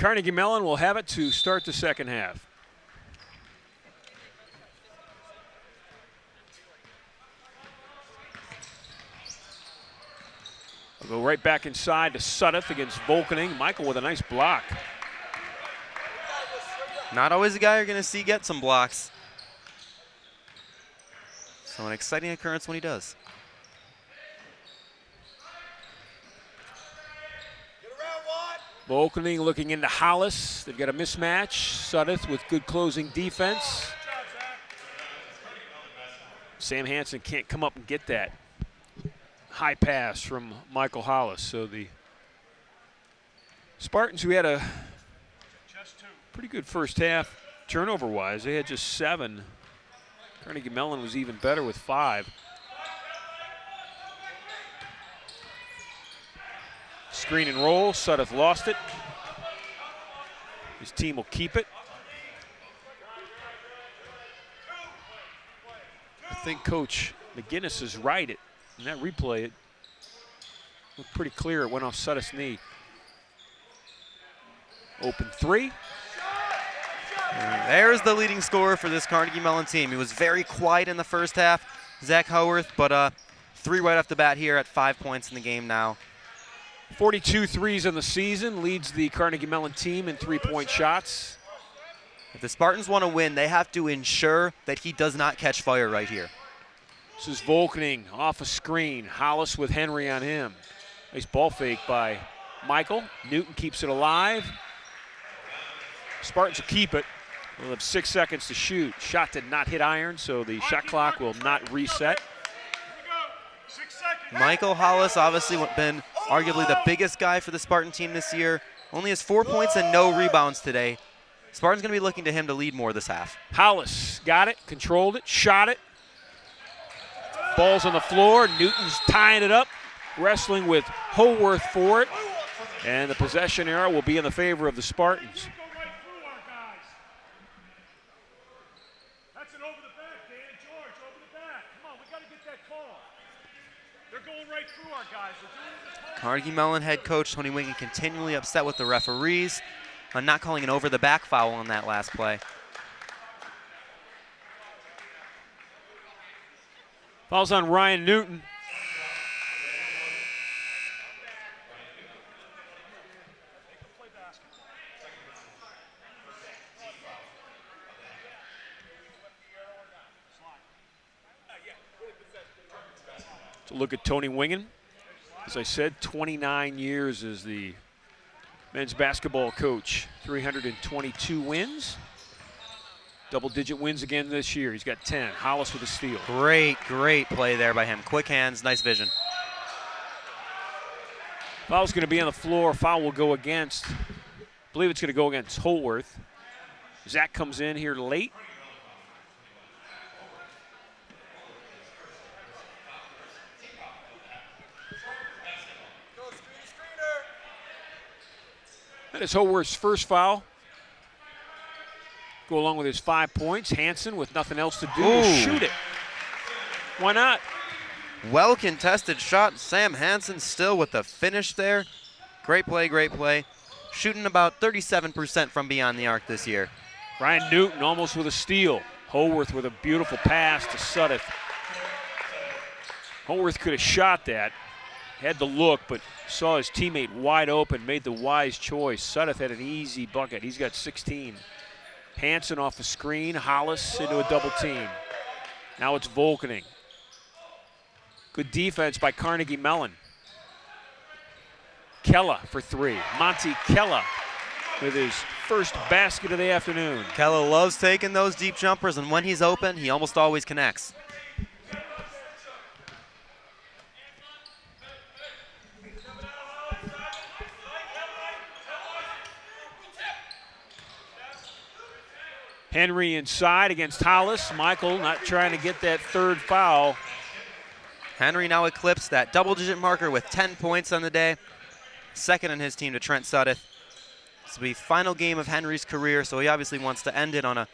Carnegie Mellon will have it to start the second half. We'll go right back inside to Sudduth against Volkening. Michael with a nice block. Not always a guy you're going to see get some blocks. So an exciting occurrence when he does. Volkening looking into Hollis. They've got a mismatch. Sudduth with good closing defense. Sam Hansen can't come up and get that high pass from Michael Hollis. So the Spartans, who had a pretty good first half turnover-wise, they had just 7. Carnegie Mellon was even better with 5. Screen and roll, Sudduth lost it. His team will keep it. I think Coach McGinnis is right. In that replay, it looked pretty clear. It went off Sudduth's knee. Open 3. And there's the leading scorer for this Carnegie Mellon team. He was very quiet in the first half, Zach Howarth, but 3 right off the bat here at 5 points in the game now. 42 threes in the season, leads the Carnegie Mellon team in 3-point shots. If the Spartans want to win, they have to ensure that he does not catch fire right here. This is Volkening off a screen. Hollis with Henry on him. Nice ball fake by Michael. Newton keeps it alive. Spartans will keep it. We'll have 6 seconds to shoot. Shot did not hit iron, so the shot clock will not reset. Michael Hollis obviously been arguably the biggest guy for the Spartan team this year. Only has 4 points and no rebounds today. Spartan's going to be looking to him to lead more this half. Hollis got it, controlled it, shot it. Ball's on the floor. Newton's tying it up, wrestling with Howarth for it. And the possession arrow will be in the favor of the Spartans. Carnegie Mellon head coach Tony Wingen continually upset with the referees on not calling an over-the-back foul on that last play. Foul's on Ryan Newton. So look at Tony Wingen. As I said, 29 years as the men's basketball coach. 322 wins. Double-digit wins again this year. He's got 10. Hollis with a steal. Great play there by him. Quick hands, nice vision. Foul's going to be on the floor. Foul will go against, I believe it's going to go against Howarth. Zach comes in here late. That is Howarth's first foul. Go along with his 5 points. Hansen with nothing else to do will shoot it. Why not? Well contested shot. Sam Hansen still with the finish there. Great play. Shooting about 37% from beyond the arc this year. Ryan Newton almost with a steal. Howarth with a beautiful pass to Sudduth. Howarth could have shot that. Had the look, but saw his teammate wide open, made the wise choice. Sudduth had an easy bucket. He's got 16. Hansen off the screen. Hollis into a double team. Now it's Volkening. Good defense by Carnegie Mellon. Kella for 3. Monty Kella with his first basket of the afternoon. Kella loves taking those deep jumpers, and when he's open, he almost always connects. Henry inside against Hollis. Michael not trying to get that 3rd foul. Henry now eclipsed that double-digit marker with 10 points on the day. Second on his team to Trent Sudduth. This will be final game of Henry's career, so he obviously wants to end it on a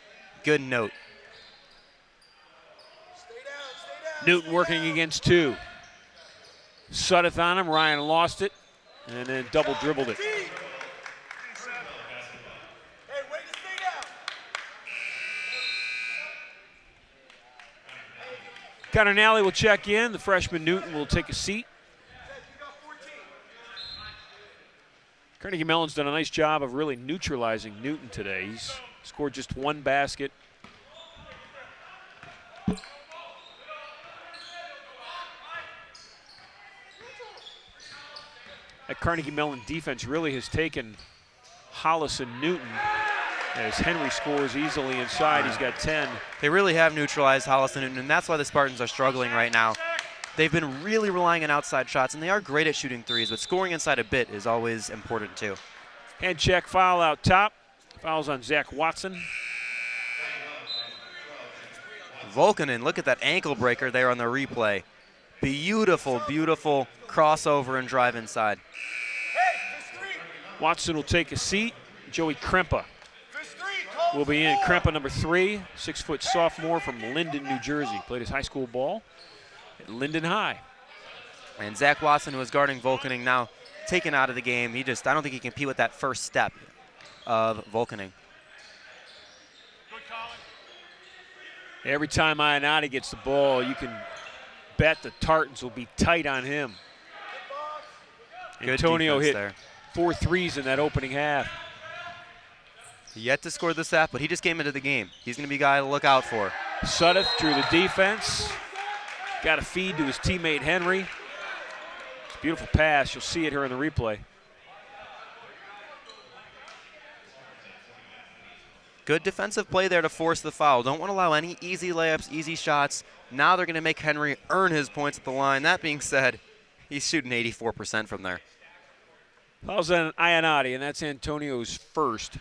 good note. Stay down. Newton working against 2. Sudduth on him. Ryan lost it and then double dribbled it. Carnegie will check in. The freshman Newton will take a seat. Carnegie Mellon's done a nice job of really neutralizing Newton today. He's scored just one basket. That Carnegie Mellon defense really has taken Hollis and Newton as Henry scores easily inside. He's got 10. They really have neutralized Hollis and Newton, and that's why the Spartans are struggling right now. They've been really relying on outside shots, and they are great at shooting threes, but scoring inside a bit is always important too. Hand check foul out top. Fouls on Zach Watson. Volkanen, look at that ankle breaker there on the replay. Beautiful, beautiful crossover and drive inside. Watson will take a seat. Joey Krempa will be in. Krempa, number 3, 6-foot sophomore from Linden, New Jersey. Played his high school ball at Linden High. And Zach Watson, who is guarding Volkanen, now taken out of the game. I don't think he can compete with that first step of Volkanen. Every time Ionati gets the ball, you can bet the Tartans will be tight on him. Good Antonio hit there. 4 threes in that opening half. Yet to score this half, but he just came into the game. He's going to be a guy to look out for. Sudduth drew the defense. Got a feed to his teammate Henry. It's a beautiful pass. You'll see it here in the replay. Good defensive play there to force the foul. Don't want to allow any easy layups, easy shots. Now they're going to make Henry earn his points at the line. That being said, he's shooting 84% from there. Fouls on Ionati, and that's Antonio's first.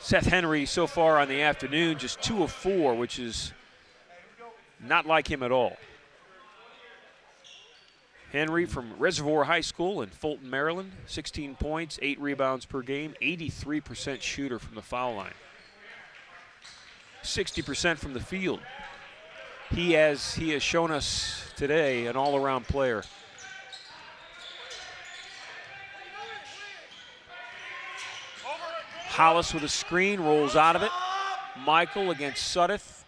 Seth Henry so far on the afternoon, just 2 of 4, which is not like him at all. Henry from Reservoir High School in Fulton, Maryland, 16 points, 8 rebounds per game, 83% shooter from the foul line. 60% from the field. He has shown us today an all-around player. Hollis with a screen, rolls out of it. Michael against Sudduth.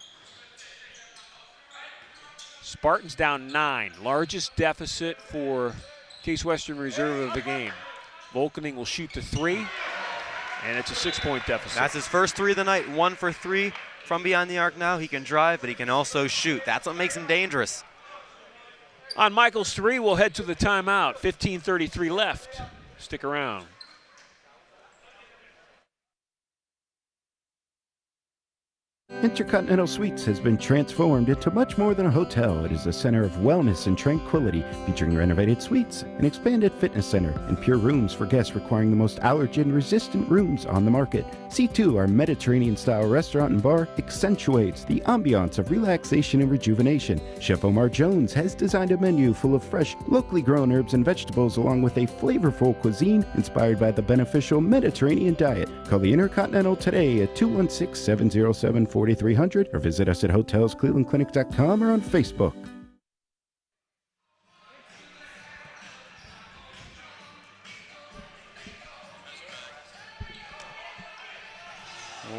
Spartans down 9, largest deficit for Case Western Reserve of the game. Volkanen will shoot the 3, and it's a 6-point deficit. That's his first 3 of the night, 1 for 3 from beyond the arc now. He can drive, but he can also shoot. That's what makes him dangerous. On Michael's 3, we'll head to the timeout. 15:33 left. Stick around. Intercontinental Suites has been transformed into much more than a hotel. It is a center of wellness and tranquility, featuring renovated suites, an expanded fitness center, and pure rooms for guests requiring the most allergen-resistant rooms on the market. C2, our Mediterranean-style restaurant and bar, accentuates the ambiance of relaxation and rejuvenation. Chef Omar Jones has designed a menu full of fresh, locally grown herbs and vegetables, along with a flavorful cuisine inspired by the beneficial Mediterranean diet. Call the Intercontinental today at 216-707-4300 or visit us at hotelsclevelandclinic.com or on Facebook.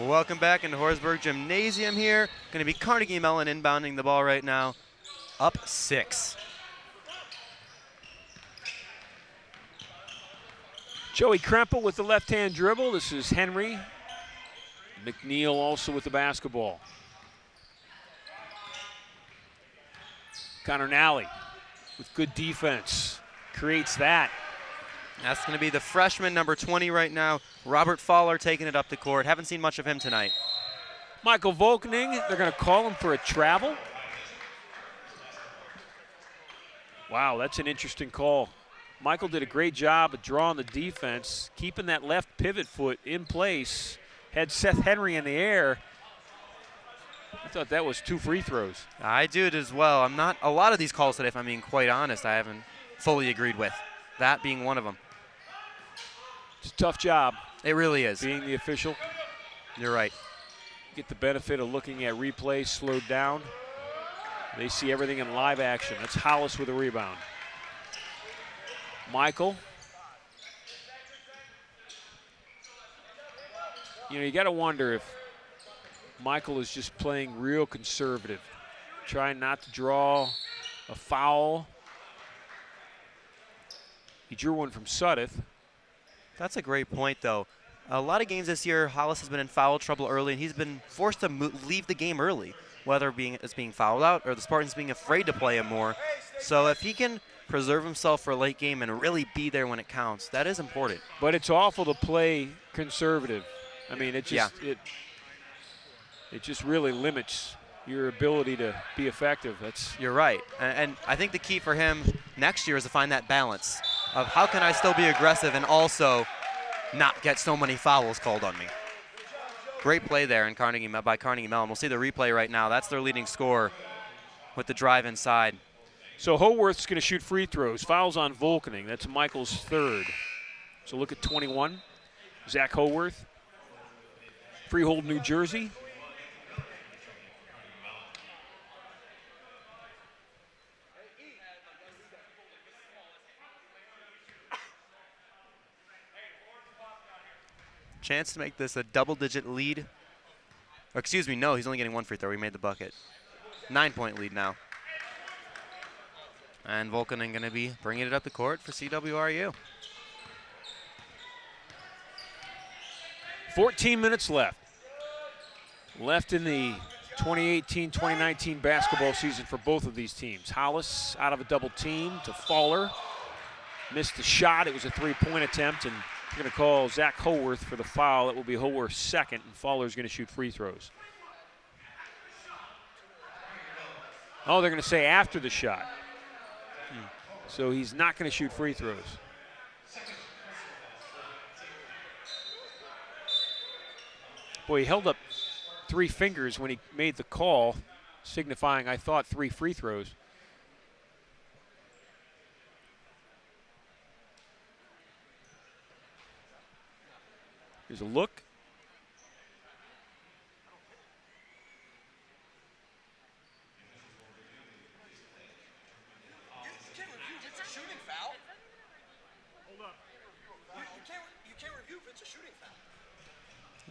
Welcome back into Horsburgh Gymnasium here. Going to be Carnegie Mellon inbounding the ball right now. Up 6. Joey Krempa with the left-hand dribble. This is Henry. McNeil also with the basketball. Connor Nally with good defense. Creates that. That's going to be the freshman, number 20 right now. Robert Fowler taking it up the court. Haven't seen much of him tonight. Michael Volkanen, they're going to call him for a travel. Wow, that's an interesting call. Michael did a great job of drawing the defense, keeping that left pivot foot in place. Had Seth Henry in the air. I thought that was 2 free throws. I do it as well. A lot of these calls today, if I'm being quite honest, I haven't fully agreed with. That being one of them. It's a tough job. It really is. Being the official. You're right. Get the benefit of looking at replays slowed down. They see everything in live action. That's Hollis with a rebound. Michael. You know, you got to wonder if Michael is just playing real conservative, trying not to draw a foul. He drew one from Sudeth. That's a great point, though. A lot of games this year, Hollis has been in foul trouble early, and he's been forced to leave the game early, whether it's being fouled out or the Spartans being afraid to play him more. So if he can preserve himself for a late game and really be there when it counts, that is important. But it's awful to play conservative. I mean, it just really limits your ability to be effective. You're right. And I think the key for him next year is to find that balance of how can I still be aggressive and also not get so many fouls called on me. Great play there by Carnegie Mellon. We'll see the replay right now. That's their leading scorer with the drive inside. So Howarth's going to shoot free throws. Fouls on Volkening. That's Michael's third. So look at 21. Zach Howarth. Freehold, New Jersey. Chance to make this a double-digit lead. Or excuse me, no, he's only getting one free throw. He made the bucket. 9-point lead now. And Volkening going to be bringing it up the court for CWRU. 14 minutes left. Left in the 2018-2019 basketball season for both of these teams. Hollis out of a double team to Fowler. Missed the shot. It was a three-point attempt, and they're going to call Zach Howarth for the foul. It will be Howarth's second, and Fowler's going to shoot free throws. Oh, they're going to say after the shot. So he's not going to shoot free throws. Boy, he held up 3 fingers when he made the call, signifying, I thought, 3 free throws. Here's a look.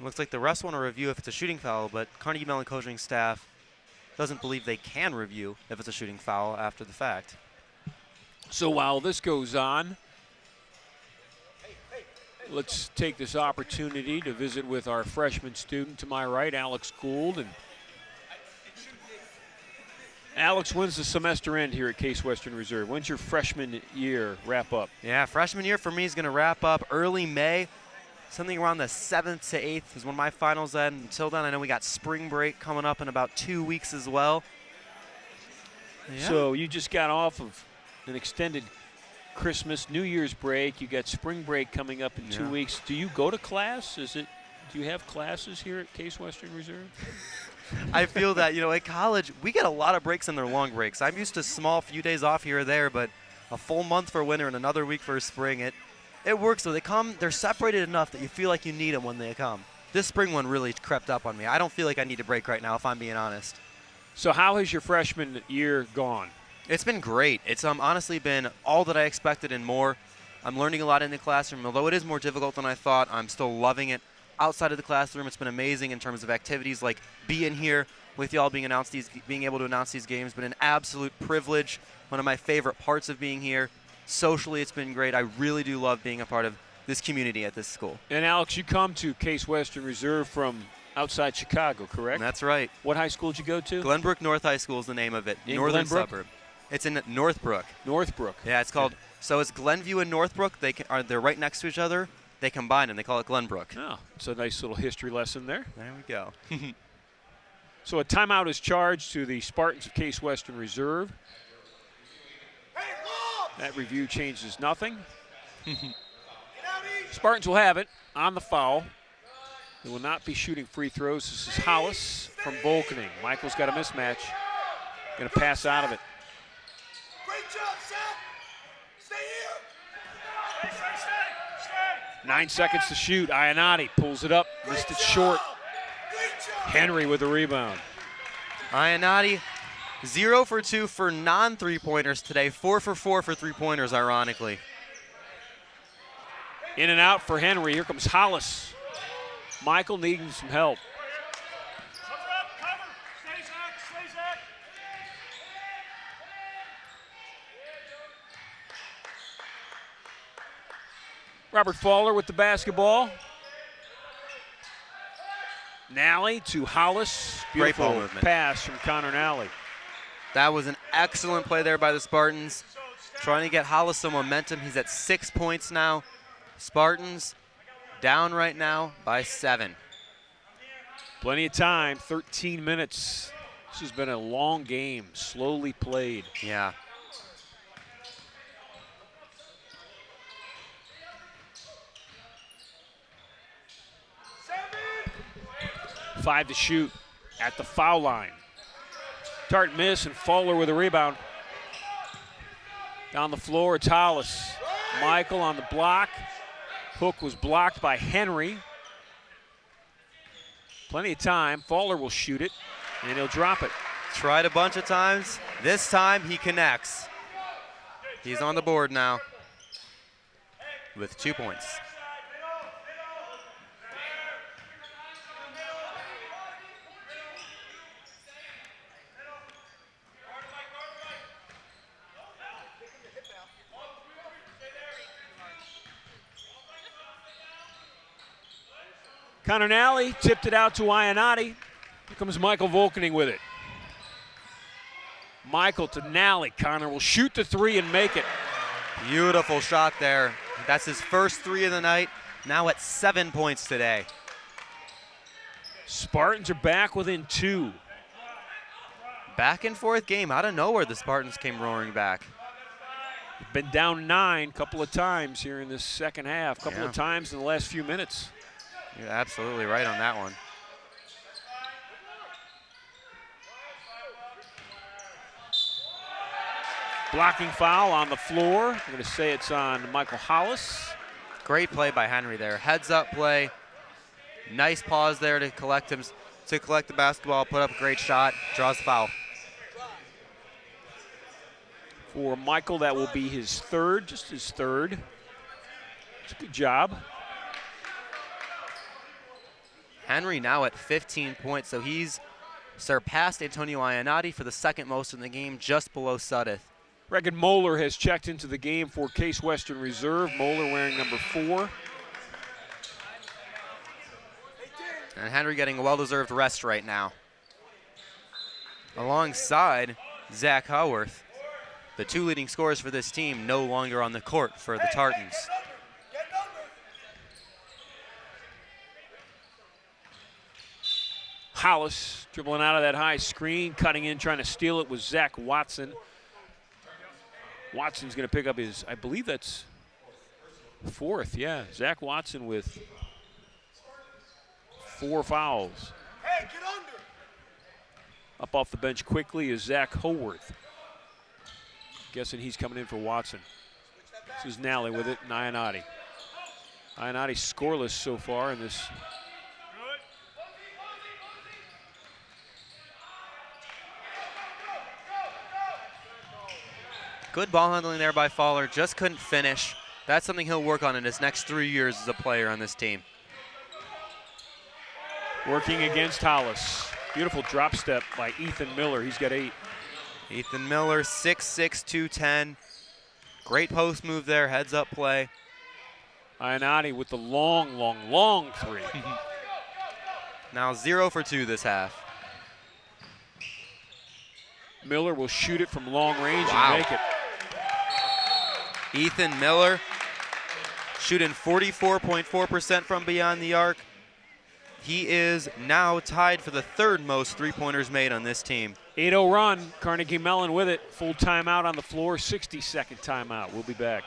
Looks like the refs want to review if it's a shooting foul, but Carnegie Mellon coaching staff doesn't believe they can review if it's a shooting foul after the fact. So while this goes on, let's take this opportunity to visit with our freshman student to my right, Alex Gould. And Alex, when's the semester end here at Case Western Reserve? When's your freshman year wrap up? Yeah, freshman year for me is going to wrap up early May. Something around the 7th to 8th is when my finals end. Until then, I know we got spring break coming up in about 2 weeks as well. Yeah. So you just got off of an extended Christmas, New Year's break. You got spring break coming up in 2 weeks. Do you go to class? Do you have classes here at Case Western Reserve? I feel that, at college, we get a lot of breaks in their long breaks. I'm used to small few days off here or there, but a full month for winter and another week for spring, it works. So they're separated enough that you feel like you need them when they come. This spring one really crept up on me. I don't feel like I need a break right now, if I'm being honest. So how has your freshman year gone? It's been great. It's honestly been all that I expected and more. I'm learning a lot in the classroom. Although it is more difficult than I thought, I'm still loving it. Outside of the classroom, it's been amazing in terms of activities like being here with y'all, being able to announce these games. Been an absolute privilege. One of my favorite parts of being here. Socially, it's been great. I really do love being a part of this community at this school. And Alex, you come to Case Western Reserve from outside Chicago, correct? That's right. What high school did you go to? Glenbrook North High School is the name of it. In Northern Glenbrook? suburb. It's in Northbrook. Northbrook. Yeah, it's called. So it's Glenview and Northbrook. They're right next to each other. They combine and they call it Glenbrook. Oh, it's a nice little history lesson there. There we go. So a timeout is charged to the Spartans of Case Western Reserve. That review changes nothing. Spartans will have it on the foul. They will not be shooting free throws. This is Hollis from Volkening. Michael's got a mismatch. Going to pass out of it. Great job, Seth. Stay here. 9 seconds to shoot. Ionati pulls it up. Missed it short. Henry with the rebound. Ionati, 0 for 2 for non-three-pointers today. 4 for 4 for three-pointers, ironically. In and out for Henry. Here comes Hollis. Michael needing some help. Robert Fowler with the basketball. Nally to Hollis. Great ball Beautiful movement. pass from Connor Nally. That was an excellent play there by the Spartans. Trying to get Hollis some momentum. He's at 6 points now. Spartans down right now by 7. Plenty of time, 13 minutes. This has been a long game, slowly played. Yeah. Five to shoot at the foul line. Tart miss and Fowler with a rebound. Down the floor, it's Hollis. Michael on the block. Hook was blocked by Henry. Plenty of time. Fowler will shoot it, and he'll drop it. Tried a bunch of times. This time he connects. He's on the board now with 2 points. Connor Nally tipped it out to Ionati. Here comes Michael Volkening with it. Michael to Nally. Connor will shoot the three and make it. Beautiful shot there. That's his first 3 of the night. Now at 7 points today. Spartans are back within 2. Back and forth game. Out of nowhere, the Spartans came roaring back. Been down 9 a couple of times here in this second half. Couple Yeah. of times in the last few minutes. You're absolutely right on that one. Blocking foul on the floor. I'm going to say it's on Michael Hollis. Great play by Henry there. Heads up play. Nice pause there to collect the basketball, put up a great shot, draws the foul. For Michael, that will be his third, just his third. It's a good job. Henry now at 15 points, so he's surpassed Antonio Ionati for the second most in the game, just below Sudeth. Regan Moeller has checked into the game for Case Western Reserve. Moeller wearing number 4. And Henry getting a well-deserved rest right now. Alongside Zach Howarth, the 2 leading scorers for this team no longer on the court for the Tartans. Hollis dribbling out of that high screen, cutting in, trying to steal it was Zach Watson. Watson's going to pick up his, I believe that's 4th, yeah. Zach Watson with 4 fouls. Hey, get under. Up off the bench quickly is Zach Howarth. Guessing he's coming in for Watson. This is Nally with it, and Ionati. Ionati scoreless so far in this. Good ball handling there by Fowler, just couldn't finish. That's something he'll work on in his next 3 years as a player on this team. Working against Hollis. Beautiful drop step by Ethan Miller. He's got 8. Ethan Miller, 6'6", 210. Great post move there, heads up play. Ionati with the long 3. Now 0 for 2 this half. Miller will shoot it from long range Wow. and make it. Ethan Miller shooting 44.4% from beyond the arc. He is now tied for the 3rd most 3-pointers made on this team. 8-0 run. Carnegie Mellon with it. Full timeout on the floor. 60-second timeout. We'll be back.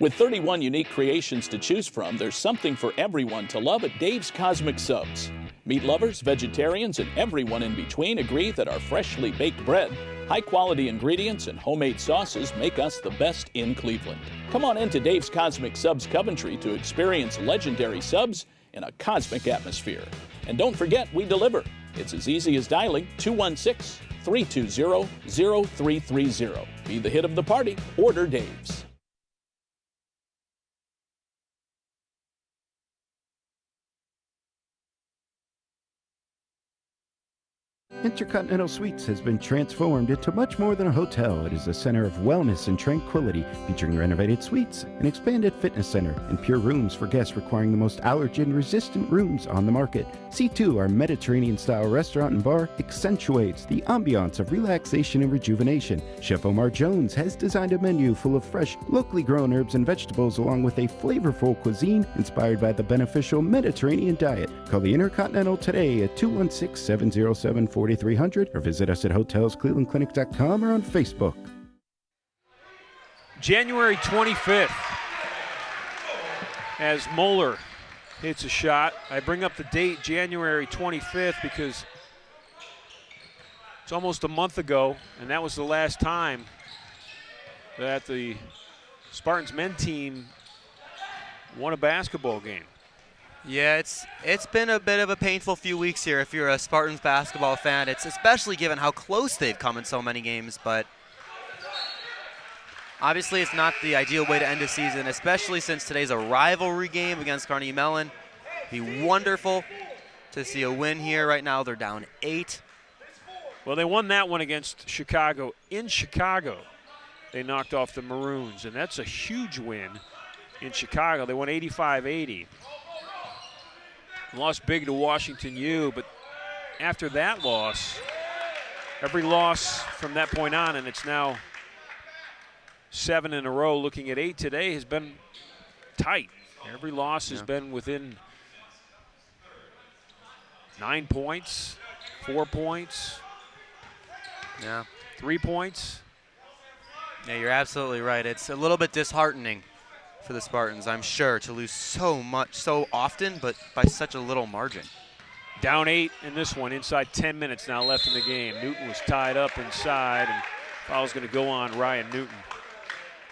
With 31 unique creations to choose from, there's something for everyone to love at Dave's Cosmic Subs. Meat lovers, vegetarians, and everyone in between agree that our freshly baked bread, high-quality ingredients, and homemade sauces make us the best in Cleveland. Come on into Dave's Cosmic Subs Coventry to experience legendary subs in a cosmic atmosphere. And don't forget, we deliver. It's as easy as dialing 216-320-0330. Be the hit of the party. Order Dave's. Intercontinental Suites has been transformed into much more than a hotel. It is a center of wellness and tranquility, featuring renovated suites, an expanded fitness center, and pure rooms for guests requiring the most allergen-resistant rooms on the market. C2, our Mediterranean-style restaurant and bar, accentuates the ambiance of relaxation and rejuvenation. Chef Omar Jones has designed a menu full of fresh, locally grown herbs and vegetables, along with a flavorful cuisine inspired by the beneficial Mediterranean diet. Call the Intercontinental today at 216-707-4300 or visit us at hotelsclevelandclinic.com or on Facebook. January 25th, as Moeller hits a shot. I bring up the date, January 25th, because it's almost a month ago, and that was the last time that the Spartans men team won a basketball game. Yeah, it's been a bit of a painful few weeks here if you're a Spartans basketball fan. It's especially given how close they've come in so many games, but obviously it's not the ideal way to end a season, especially since today's a rivalry game against Carnegie Mellon. It'd be wonderful to see a win here. Right now they're down 8. Well, they won that one against Chicago. In Chicago, they knocked off the Maroons, and that's a huge win in Chicago. They won 85-80. Lost big to Washington U, but after that loss, every loss from that point on, and it's now 7 in a row, looking at 8 today, has been tight. Every loss has been within 9 points, 4 points, 3 points. Yeah, you're absolutely right. It's a little bit disheartening for the Spartans, I'm sure, to lose so much, so often, but by such a little margin. Down 8 in this one, inside 10 minutes now left in the game. Newton was tied up inside, and foul's going to go on Ryan Newton.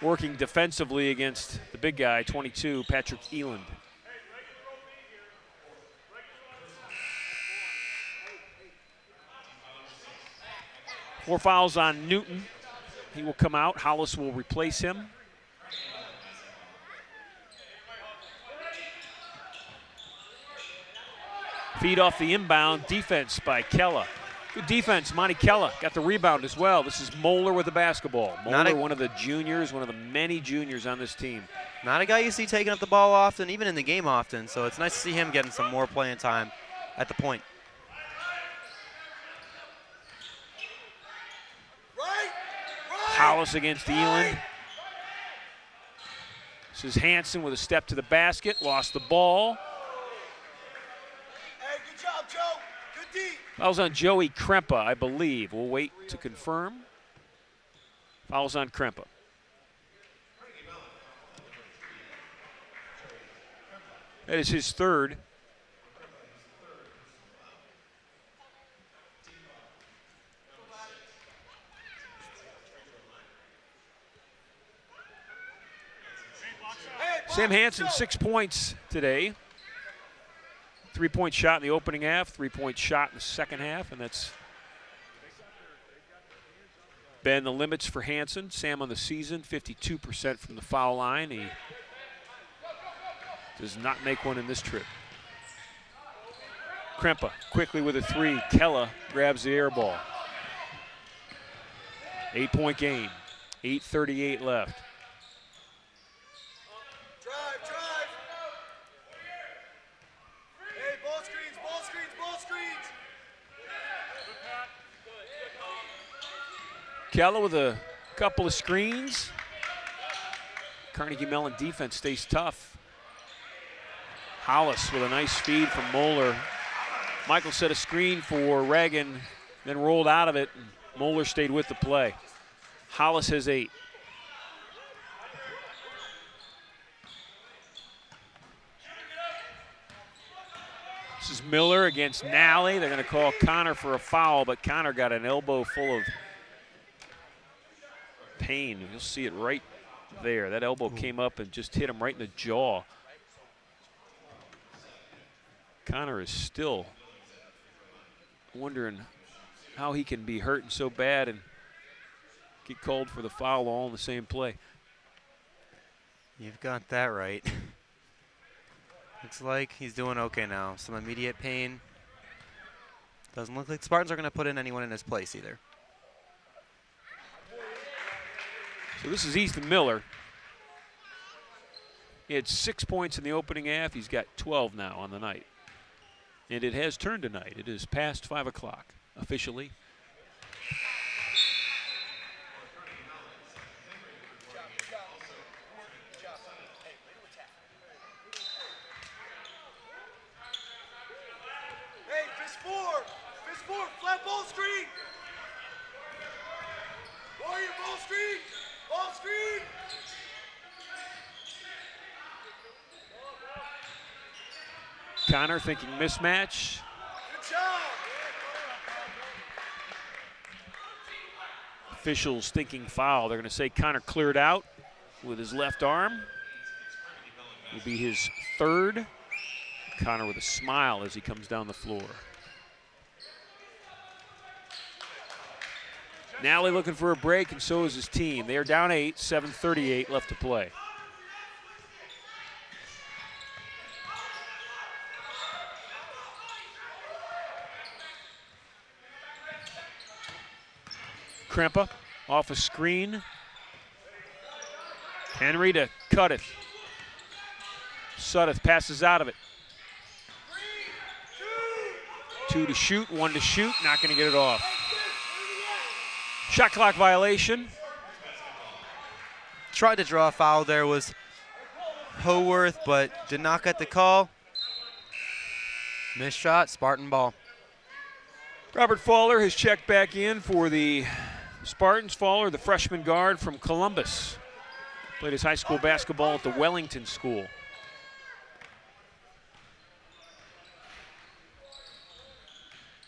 Working defensively against the big guy, 22, Patrick Eland. Four fouls on Newton. He will come out. Hollis will replace him. Feed off the inbound, defense by Kella. Good defense, Monty Kella got the rebound as well. This is Moeller with the basketball. Moeller, one of the juniors, one of the many juniors on this team. Not a guy you see taking up the ball often, even in the game often, so it's nice to see him getting some more playing time at the point. Hollis against Eland. This is Hansen with a step to the basket, lost the ball. Hey, good job, Joe. Good D. Fouls on Joey Krempa, I believe. We'll wait to confirm. Fouls on Krempa. That is his third. Sam Hansen, 6 points today. 3-point shot in the opening half, 3-point shot in the second half, and that's been the limits for Hansen. Sam on the season, 52% from the foul line. He does not make one in this trip. Krempa quickly with a 3. Kella grabs the air ball. 8-point game, 8:38 left. Kella with a couple of screens. Carnegie Mellon defense stays tough. Hollis with a nice feed from Moeller. Michael set a screen for Reagan, then rolled out of it, and Moeller stayed with the play. Hollis has 8. This is Miller against Nally. They're going to call Connor for a foul, but Connor got an elbow full of pain. You'll see it right there. That elbow came up and just hit him right in the jaw. Connor is still wondering how he can be hurting so bad and get called for the foul all in the same play. You've got that right. Looks like he's doing okay now. Some immediate pain. Doesn't look like the Spartans are going to put in anyone in his place either. So this is Ethan Miller. He had 6 points in the opening half. He's got 12 now on the night. And it has turned tonight. It is past 5 o'clock officially. Hey, fist four, flat ball screen. Warrior, ball screen. Connor thinking mismatch. Good job. Officials thinking foul. They're going to say Connor cleared out with his left arm. Will be his third. Connor with a smile as he comes down the floor. Nally looking for a break, and so is his team. They are down 8, 7:38 left to play. Krempa off a screen. Henry to Cutteth. Suddeth passes out of it. 2 to shoot, 1 to shoot, not going to get it off. Shot clock violation. Tried to draw a foul there was Howarth, but did not get the call. Missed shot, Spartan ball. Robert Fowler has checked back in for the Spartans. Fowler, the freshman guard from Columbus. Played his high school basketball at the Wellington School.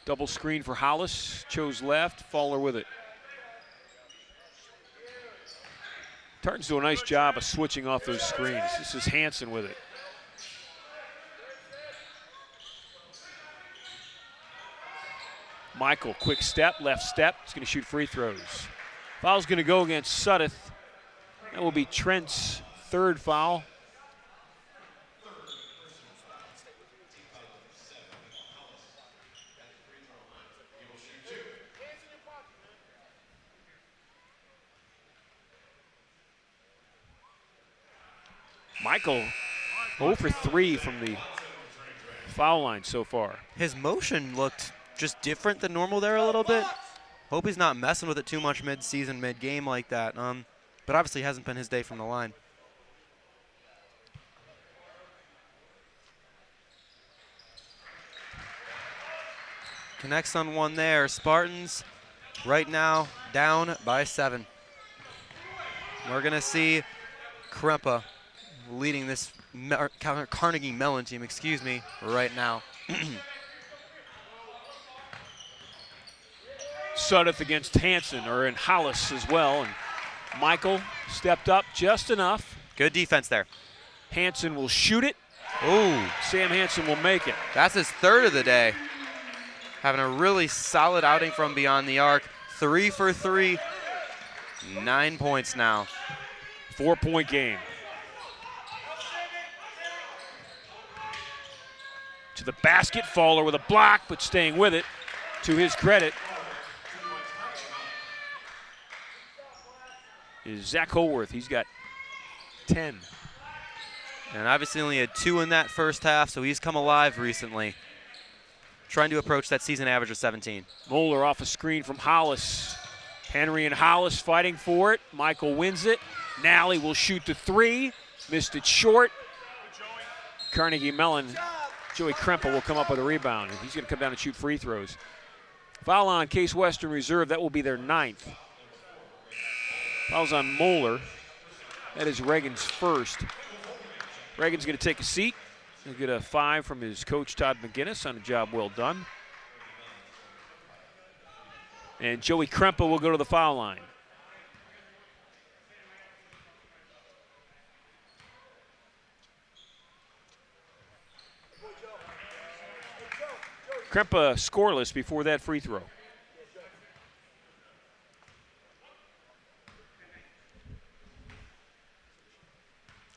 Double screen for Hollis, chose left, Fowler with it. Tartan's do a nice job of switching off those screens. This is Hansen with it. Michael, quick step, left step. He's going to shoot free throws. Foul's going to go against Suddeth. That will be Trent's third foul. Michael 0 for 3 from the foul line so far. His motion looked just different than normal there a little bit. Hope he's not messing with it too much mid-season, mid-game like that. But obviously hasn't been his day from the line. Connects on one there. Spartans right now down by 7. We're going to see Krempa leading this Carnegie Mellon team, right now. Suddeth against Hansen, or in Hollis as well. And Michael stepped up just enough. Good defense there. Hansen will shoot it. Ooh. Sam Hansen will make it. That's his third of the day. Having a really solid outing from beyond the arc. 3 for 3. 9 points now. 4-point game. To the basket, Fowler with a block, but staying with it, to his credit, is Zach Howarth. He's got 10. And obviously only had 2 in that first half, so he's come alive recently. Trying to approach that season average of 17. Moeller off a screen from Hollis. Henry and Hollis fighting for it. Michael wins it. Nally will shoot the 3. Missed it short. Carnegie Mellon, Joey Krempa will come up with a rebound, and he's going to come down and shoot free throws. Foul on Case Western Reserve. That will be their 9th. Foul's on Moeller. That is Reagan's first. Reagan's going to take a seat. He'll get a 5 from his coach, Todd McGinnis, on a job well done. And Joey Krempa will go to the foul line. Krempa scoreless before that free throw.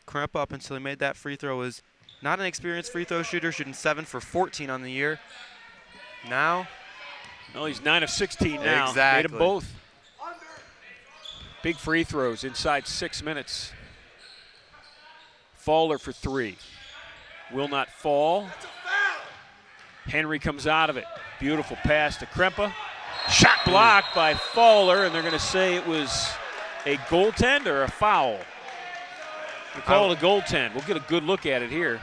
Krempa up until he made that free throw was not an experienced free throw shooter, shooting 7 for 14 on the year. Now Well, he's 9 of 16 now. Exactly. Made them both. Big free throws inside 6 minutes. Fowler for 3. Will not fall. Henry comes out of it. Beautiful pass to Krempa. Shot blocked by Fowler, and they're going to say it was a goaltend or a foul. We call it a goaltend. We'll get a good look at it here.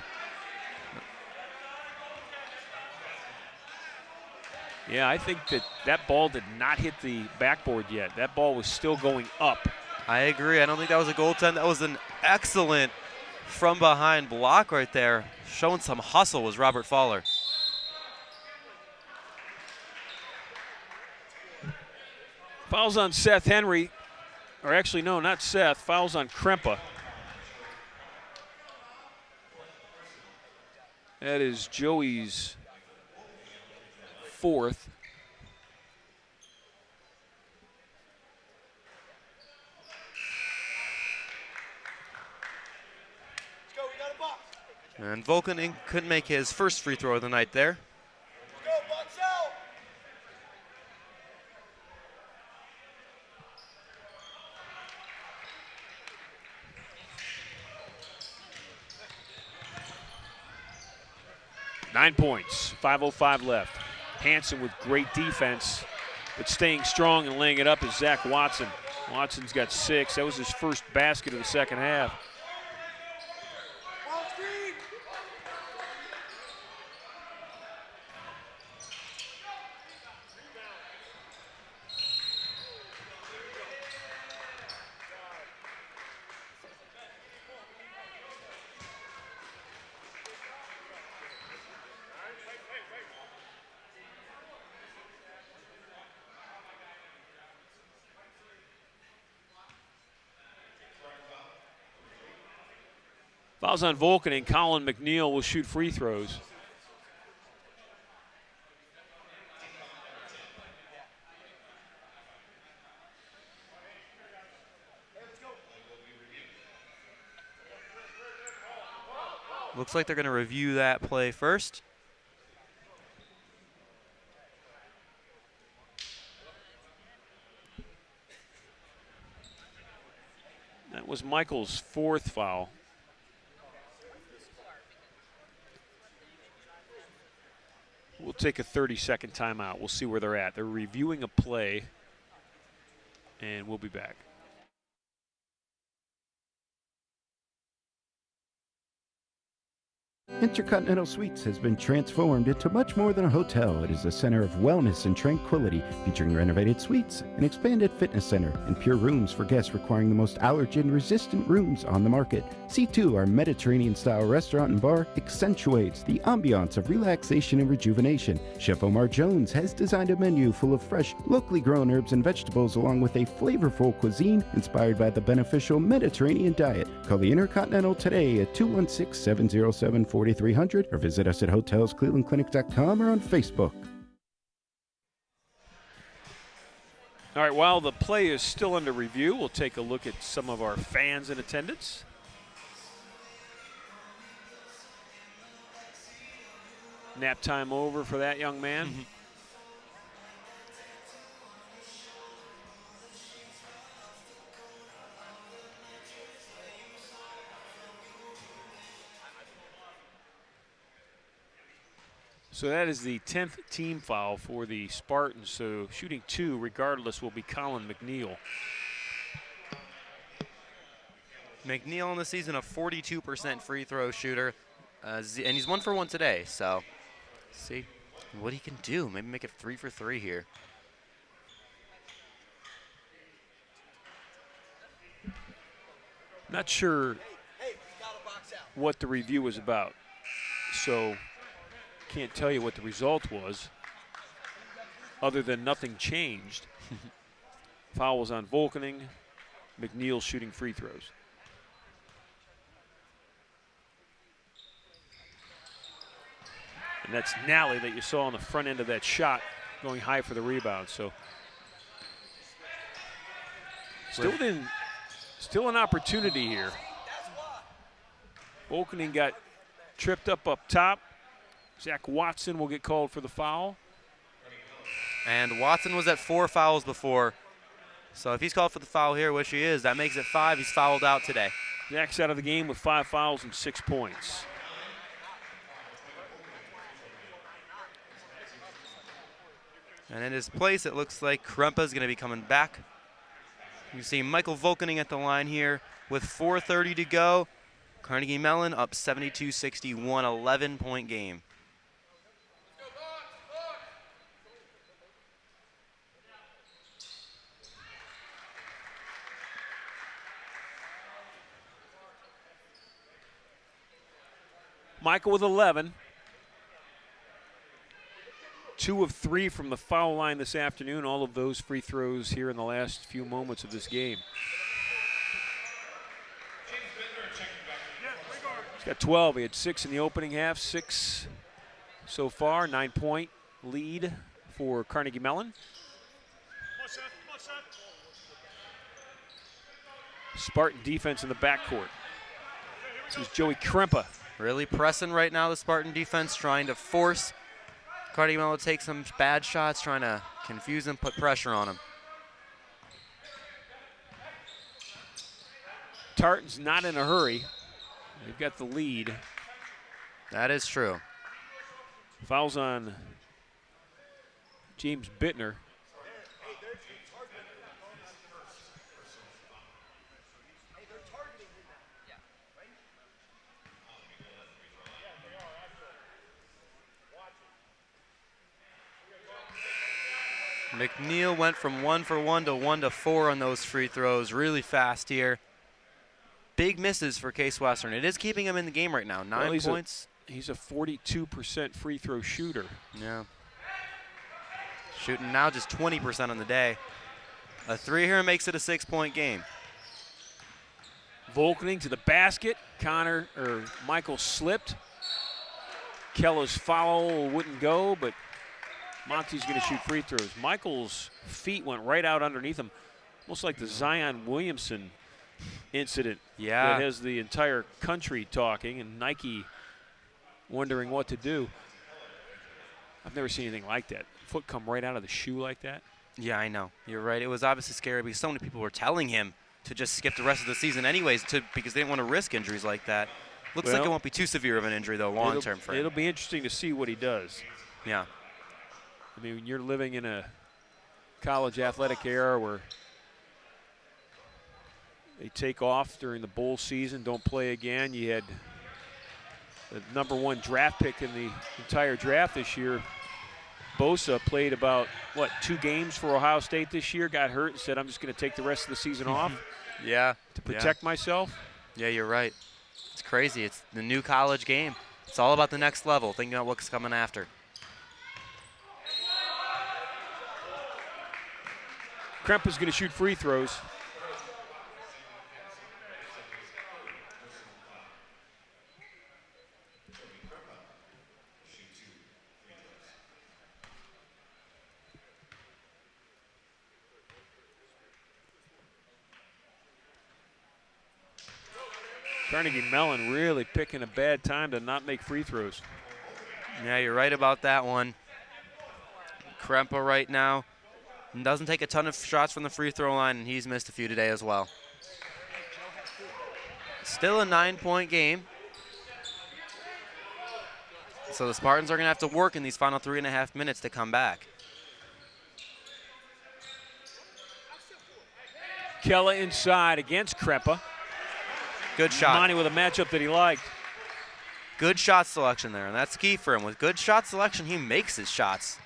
Yeah, I think that ball did not hit the backboard yet. That ball was still going up. I agree. I don't think that was a goaltend. That was an excellent from-behind block right there. Showing some hustle was Robert Fowler. Fouls on Seth Henry. Or actually, no, not Seth. Fouls on Krempa. That is Joey's 4th. Let's go, we got a box. And Volkanen couldn't make his first free throw of the night there. Let's go, box out. Nine points, 5:05 left. Hansen with great defense, but staying strong and laying it up is Zach Watson. Watson's got 6. That was his first basket of the second half. Ball screen. Fouls on Volkanen, and Colin McNeil will shoot free throws. Looks like they're going to review that play first. That was Michael's 4th foul. We'll take a 30-second timeout. We'll see where they're at. They're reviewing a play, and we'll be back. Intercontinental Suites has been transformed into much more than a hotel. It is a center of wellness and tranquility, featuring renovated suites, an expanded fitness center, and pure rooms for guests requiring the most allergen-resistant rooms on the market. C2, our Mediterranean-style restaurant and bar, accentuates the ambiance of relaxation and rejuvenation. Chef Omar Jones has designed a menu full of fresh, locally grown herbs and vegetables, along with a flavorful cuisine inspired by the beneficial Mediterranean diet. Call the Intercontinental today at 216-707-4300 or visit us at hotelsclevelandclinic.com or on Facebook. All right, while the play is still under review, we'll take a look at some of our fans in attendance. Nap time over for that young man. So that is the 10th team foul for the Spartans. So shooting 2 regardless will be Colin McNeil. McNeil in the season, a 42% free throw shooter, and he's 1 for 1 today. So see what he can do. Maybe make it 3 for 3 here. Not sure what the review was about. So can't tell you what the result was other than nothing changed. Fouls on Volkanen, McNeil shooting free throws. And that's Nally that you saw on the front end of that shot going high for the rebound. So still an opportunity here. Volkanen got tripped up top. Zach Watson will get called for the foul. And Watson was at 4 fouls before. So if he's called for the foul here, which he is, that makes it 5. He's fouled out today. Jack's out of the game with 5 fouls and 6 points. And in his place, it looks like Krempa's going to be coming back. You see Michael Volkening at the line here with 4:30 to go. Carnegie Mellon up 72-61, 11-point game. Michael with 11. 2 of 3 from the foul line this afternoon. All of those free throws here in the last few moments of this game. He's got 12. He had 6 in the opening half, 6 so far. 9-point lead for Carnegie Mellon. Spartan defense in the backcourt. This is Joey Krempa. Really pressing right now, the Spartan defense, trying to force Carnegie Mellon to take some bad shots, trying to confuse him, put pressure on him. Tartan's not in a hurry. They've got the lead. That is true. Fouls on James Bittner. McNeil went from 1 for 1 to 1 to 4 on those free throws really fast here. Big misses for Case Western. It is keeping him in the game right now. 9 points. He's a 42% free throw shooter. Yeah. Shooting now just 20% on the day. A 3 here makes it a 6-point game. Volkening to the basket. Michael slipped. Kella's foul wouldn't go, but Monty's going to shoot free throws. Michael's feet went right out underneath him, almost like the Zion Williamson incident. Yeah. That has the entire country talking and Nike wondering what to do. I've never seen anything like that. Foot come right out of the shoe like that. Yeah, I know. You're right. It was obviously scary because so many people were telling him to just skip the rest of the season anyways because they didn't want to risk injuries like that. Looks like it won't be too severe of an injury, though, long-term for him. It'll be interesting to see what he does. Yeah. I mean, when you're living in a college athletic era where they take off during the bowl season, don't play again. You had the #1 draft pick in the entire draft this year. Bosa played about, 2 games for Ohio State this year, got hurt and said, I'm just going to take the rest of the season off Yeah. to protect myself. Yeah, you're right. It's crazy. It's the new college game. It's all about the next level, thinking about what's coming after. Krempa's going to shoot free throws. Carnegie Mellon really picking a bad time to not make free throws. Yeah, you're right about that one. Krempa right now doesn't take a ton of shots from the free throw line, and he's missed a few today as well. Still a 9-point game. So the Spartans are going to have to work in these final 3.5 minutes to come back. Kella inside against Krempa. Good shot. Monty with a matchup that he liked. Good shot selection there, and that's key for him. With good shot selection, he makes his shots.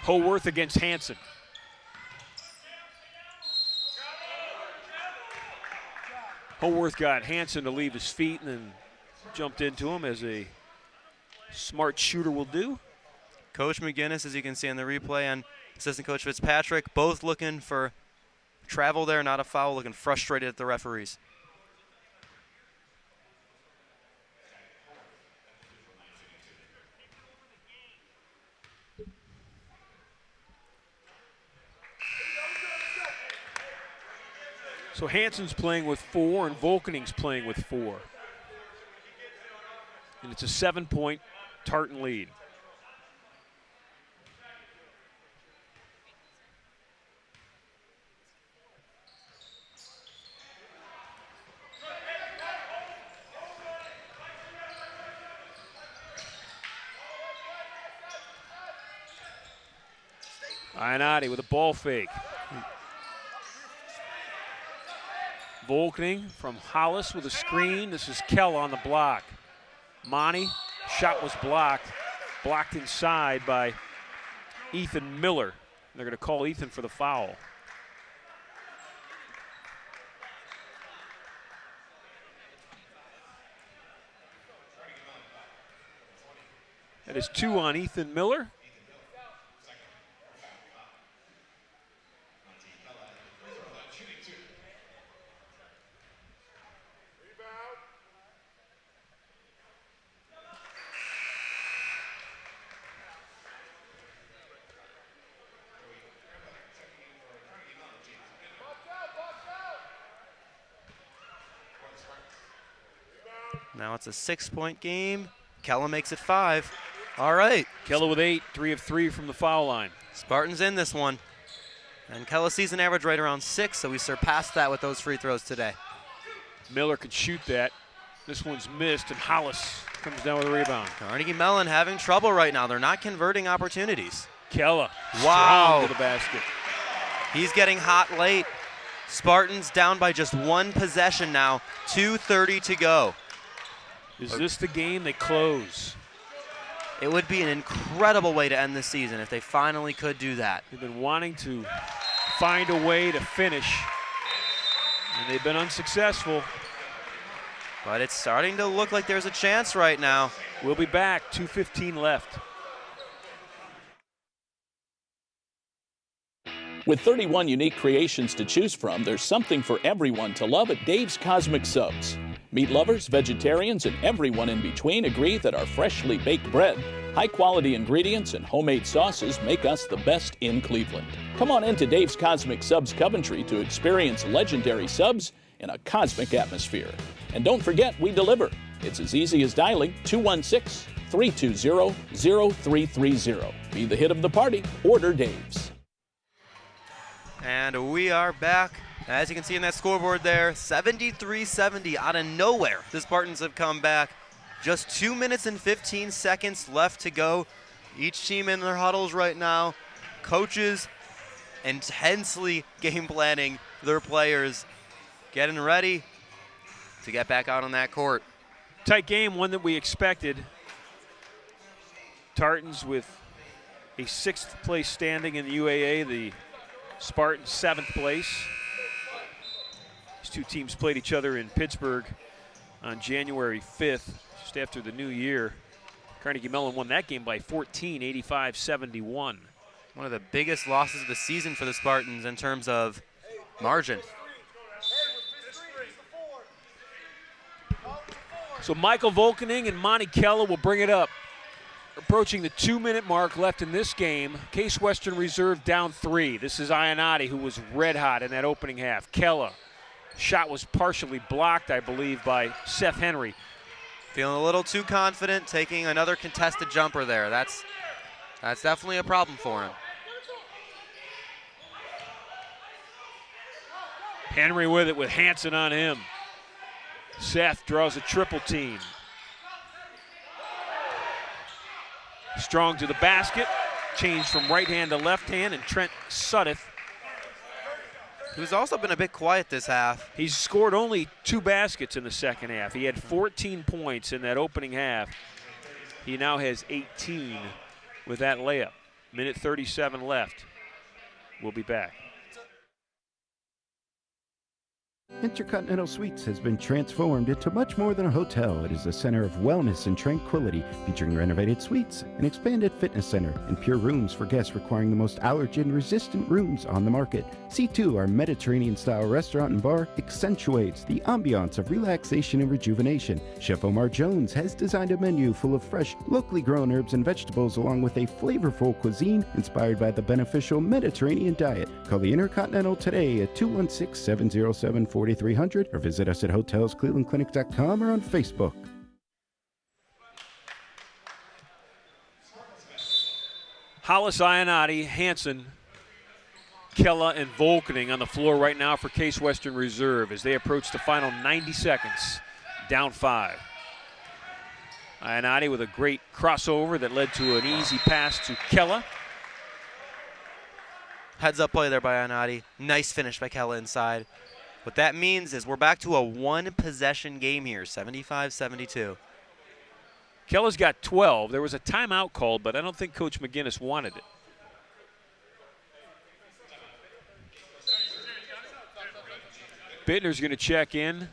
Howarth against Hansen. Howarth got Hansen to leave his feet and then jumped into him, as a smart shooter will do. Coach McGinnis, as you can see on the replay, and assistant coach Fitzpatrick, both looking for travel there, not a foul, looking frustrated at the referees. So Hansen's playing with 4 and Volkening's playing with 4. And it's a 7-point Tartan lead. Ionati with a ball fake. Volkening from Hollis with a screen. This is Kell on the block. Monty, shot was blocked inside by Ethan Miller. They're going to call Ethan for the foul. That is 2 on Ethan Miller. Now it's a 6-point game. Kella makes it 5. All right. Kella with 8, 3 of 3 from the foul line. Spartans in this one. And Kella's season average right around 6, so we surpassed that with those free throws today. Miller could shoot that. This one's missed, and Hollis comes down with a rebound. Carnegie Mellon having trouble right now. They're not converting opportunities. Kella, wow, strong to the basket. He's getting hot late. Spartans down by just 1 possession now. 2:30 to go. Is this the game they close? It would be an incredible way to end the season if they finally could do that. They've been wanting to find a way to finish, and they've been unsuccessful. But it's starting to look like there's a chance right now. We'll be back, 2:15 left. With 31 unique creations to choose from, there's something for everyone to love at Dave's Cosmic Subs. Meat lovers, vegetarians, and everyone in between agree that our freshly baked bread, high-quality ingredients, and homemade sauces make us the best in Cleveland. Come on into Dave's Cosmic Subs Coventry to experience legendary subs in a cosmic atmosphere. And don't forget, we deliver. It's as easy as dialing 216-320-0330. Be the hit of the party. Order Dave's. And we are back. As you can see in that scoreboard there, 73-70 out of nowhere. The Spartans have come back. Just 2 minutes and 15 seconds left to go. Each team in their huddles right now. Coaches intensely game planning their players, getting ready to get back out on that court. Tight game, one that we expected. Tartans with a 6th place standing in the UAA, the Spartans 7th place. These two teams played each other in Pittsburgh on January 5th, just after the new year. Carnegie Mellon won that game by 14, 85-71. One of the biggest losses of the season for the Spartans in terms of margin. So Michael Volkening and Monty Kella will bring it up. Approaching the 2-minute mark left in this game. Case Western Reserve down 3. This is Ionati, who was red hot in that opening half. Kella, shot was partially blocked, I believe, by Seth Henry. Feeling a little too confident, taking another contested jumper there. That's definitely a problem for him. Henry with it with Hansen on him. Seth draws a triple team. Strong to the basket, changed from right hand to left hand, and Trent Suddeth. Who's also been a bit quiet this half. He's scored only 2 baskets in the second half. He had 14 points in that opening half. He now has 18 with that layup. Minute 37 left. We'll be back. Intercontinental Suites has been transformed into much more than a hotel. It is a center of wellness and tranquility, featuring renovated suites, an expanded fitness center, and pure rooms for guests requiring the most allergen-resistant rooms on the market. C2, our Mediterranean-style restaurant and bar, accentuates the ambiance of relaxation and rejuvenation. Chef Omar Jones has designed a menu full of fresh, locally grown herbs and vegetables, along with a flavorful cuisine inspired by the beneficial Mediterranean diet. Call the Intercontinental today at 216-707-4300 or visit us at hotelsclevelandclinic.com or on Facebook. Hollis, Ionati, Hansen, Kella, and Volkening on the floor right now for Case Western Reserve as they approach the final 90 seconds, down 5. Ionati with a great crossover that led to an easy pass to Kella. Heads up play there by Ionati. Nice finish by Kella inside. What that means is we're back to a one-possession game here, 75-72. Kella's got 12. There was a timeout called, but I don't think Coach McGinnis wanted it. Bittner's going to check in.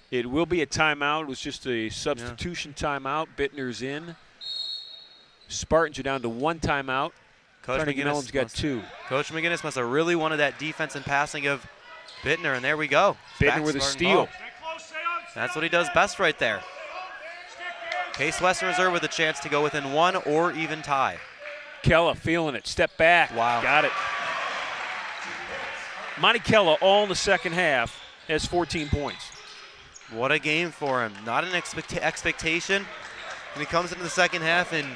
It will be a timeout. It was just a substitution timeout. Bittner's in. Spartans are down to 1 timeout. Carnegie Mellon's got 2. Coach McGinnis must have really wanted that defense and passing of Bittner, and there we go. Bittner with a steal. That's what he does best right there. Case Western Reserve with a chance to go within 1 or even tie. Kella feeling it. Step back. Wow. Got it. Monty Kella, all in the second half, has 14 points. What a game for him. Not an expectation. And he comes into the second half and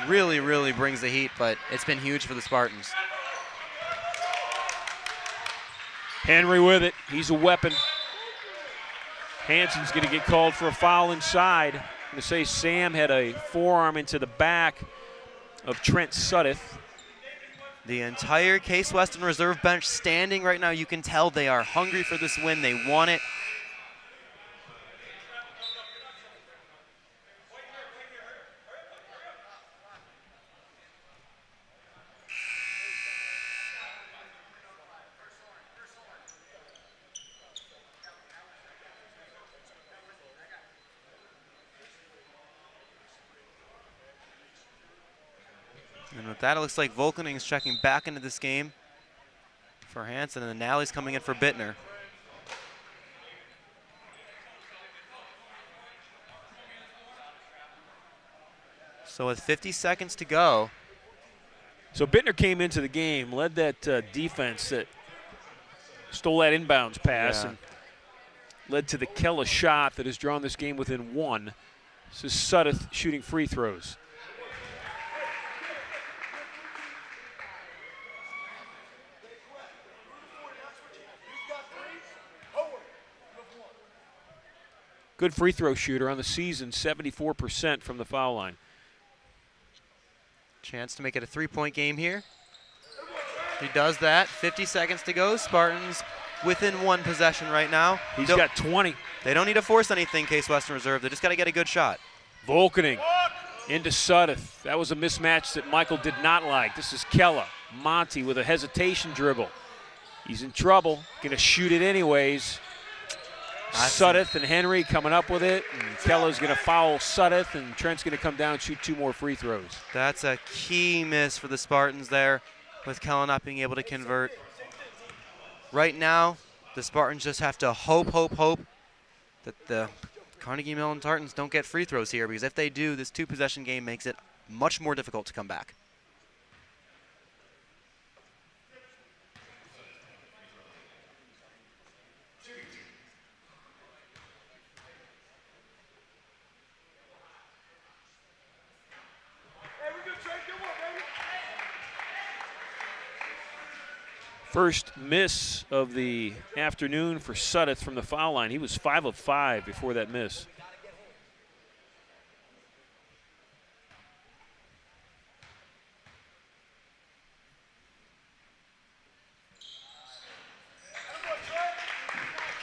really, really brings the heat, but it's been huge for the Spartans. Henry with it. He's a weapon. Hansen's going to get called for a foul inside. I'm going to say Sam had a forearm into the back of Trent Suddeth. The entire Case Western Reserve bench standing right now. You can tell they are hungry for this win. They want it. And with that, it looks like Volkening is checking back into this game for Hansen, and then Nally's coming in for Bittner. So with 50 seconds to go. So Bittner came into the game, led that defense that stole that inbounds pass and led to the Kella shot that has drawn this game within 1. This is Suddeth shooting free throws. Good free throw shooter on the season, 74% from the foul line. Chance to make it a 3-point game here. He does that. 50 seconds to go. Spartans within 1 possession right now. He's got 20. They don't need to force anything, Case Western Reserve. They just got to get a good shot. Volkening into Suddeth. That was a mismatch that Michael did not like. This is Kella. Monty with a hesitation dribble. He's in trouble. Going to shoot it anyways. Suddeth and Henry coming up with it, and Kella's going to foul Suddeth, and Trent's going to come down and shoot 2 more free throws. That's a key miss for the Spartans there, with Kella not being able to convert. Right now, the Spartans just have to hope that the Carnegie Mellon Tartans don't get free throws here, because if they do, this 2-possession game makes it much more difficult to come back. First miss of the afternoon for Suddeth from the foul line. He was 5 of 5 before that miss.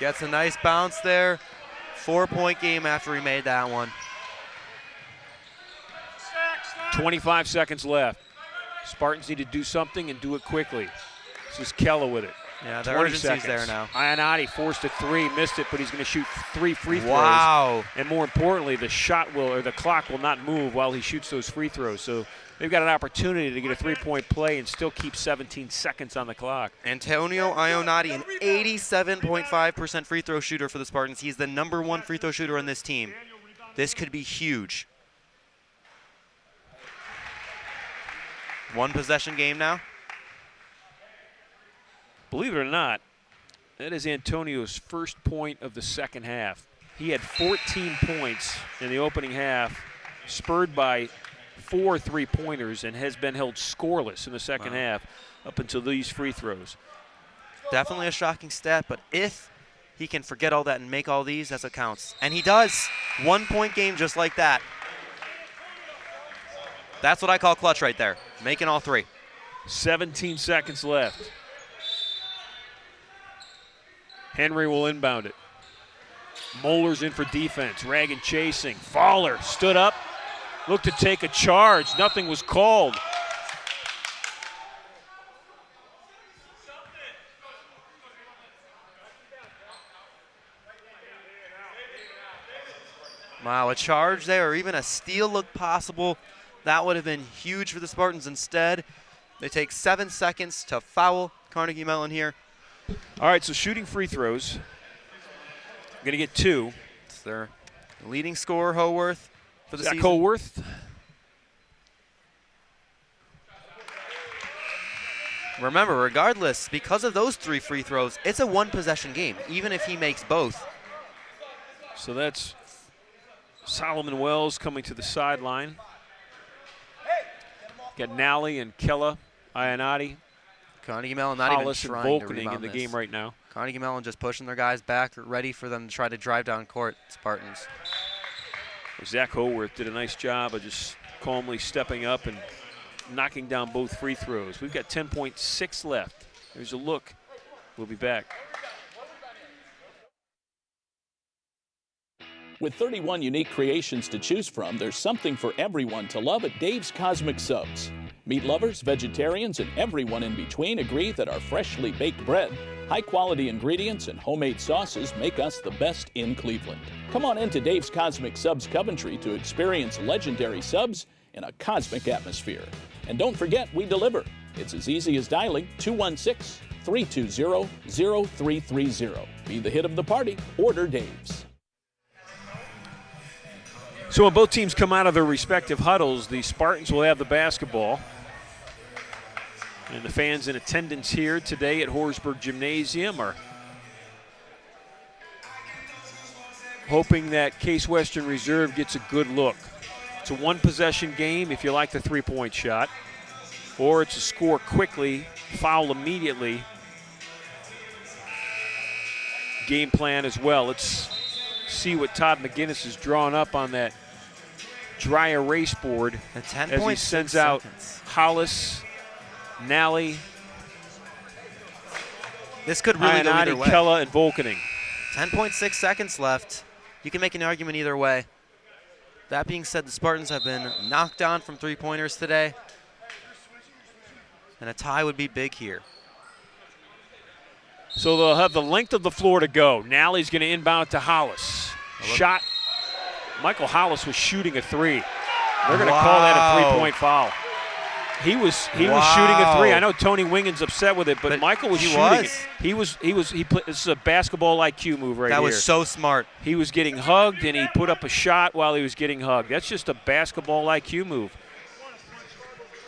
Gets a nice bounce there. 4-point game after he made that one. 25 seconds left. Spartans need to do something and do it quickly. This is Kella with it. Yeah, the urgency's there now. Ionati forced a three, missed it, but he's going to shoot 3 free throws. Wow. And more importantly, the clock will not move while he shoots those free throws. So they've got an opportunity to get a three-point play and still keep 17 seconds on the clock. Antonio Ionati, an 87.5% free throw shooter for the Spartans. He's the #1 free throw shooter on this team. This could be huge. One possession game now. Believe it or not, that is Antonio's first point of the second half. He had 14 points in the opening half, spurred by 4 3-pointers, and has been held scoreless in the second half up until these free throws. Definitely a shocking stat, but if he can forget all that and make all these, that's what counts. And he does. 1-point game just like that. That's what I call clutch right there, making all 3. 17 seconds left. Henry will inbound it. Moeller's in for defense. Ragan chasing. Fowler stood up, looked to take a charge. Nothing was called. Wow, a charge there or even a steal looked possible. That would have been huge for the Spartans. Instead, they take 7 seconds to foul Carnegie Mellon here. All right, so shooting free throws. Going to get 2. It's their leading scorer, Howarth, for the Zach season. Howarth. Remember, regardless, because of those 3 free throws, it's a 1-possession game, even if he makes both. So that's Solomon Wells coming to the sideline. Got Nally and Kella, Ionati, Carnegie Mellon not even Hollis, and trying to Volkening rebound in the this. game right now. Carnegie Mellon just pushing their guys back, ready for them to try to drive down court, Spartans. Zach Howarth did a nice job of just calmly stepping up and knocking down both free throws. We've got 10.6 left. There's a look. We'll be back. With 31 unique creations to choose from, there's something for everyone to love at Dave's Cosmic Subs. Meat lovers, vegetarians, and everyone in between agree that our freshly baked bread, high-quality ingredients, and homemade sauces make us the best in Cleveland. Come on into Dave's Cosmic Subs Coventry to experience legendary subs in a cosmic atmosphere. And don't forget, we deliver. It's as easy as dialing 216-320-0330. Be the hit of the party. Order Dave's. So when both teams come out of their respective huddles, the Spartans will have the basketball. And the fans in attendance here today at Horsburgh Gymnasium are hoping that Case Western Reserve gets a good look. It's a 1-possession game if you like the 3-point shot, or it's a score quickly, foul immediately game plan as well. Let's see what Todd McGinnis is drawing up on that dry erase board At 10 as he points, sends 6 out seconds. Hollis, Nally, This could really go either Ionati, way. Kella, and Volkening. 10.6 seconds left. You can make an argument either way. That being said, the Spartans have been knocked down from 3-pointers today. And a tie would be big here. So they'll have the length of the floor to go. Nally's going to inbound to Hollis. Shot. Michael Hollis was shooting a 3. They're going to call that a 3-point foul. He was shooting a 3. I know Tony Wingen's upset with it, but Michael was shooting it. He put, this is a basketball IQ move right here. That was so smart. He was getting hugged, and he put up a shot while he was getting hugged. That's just a basketball IQ move.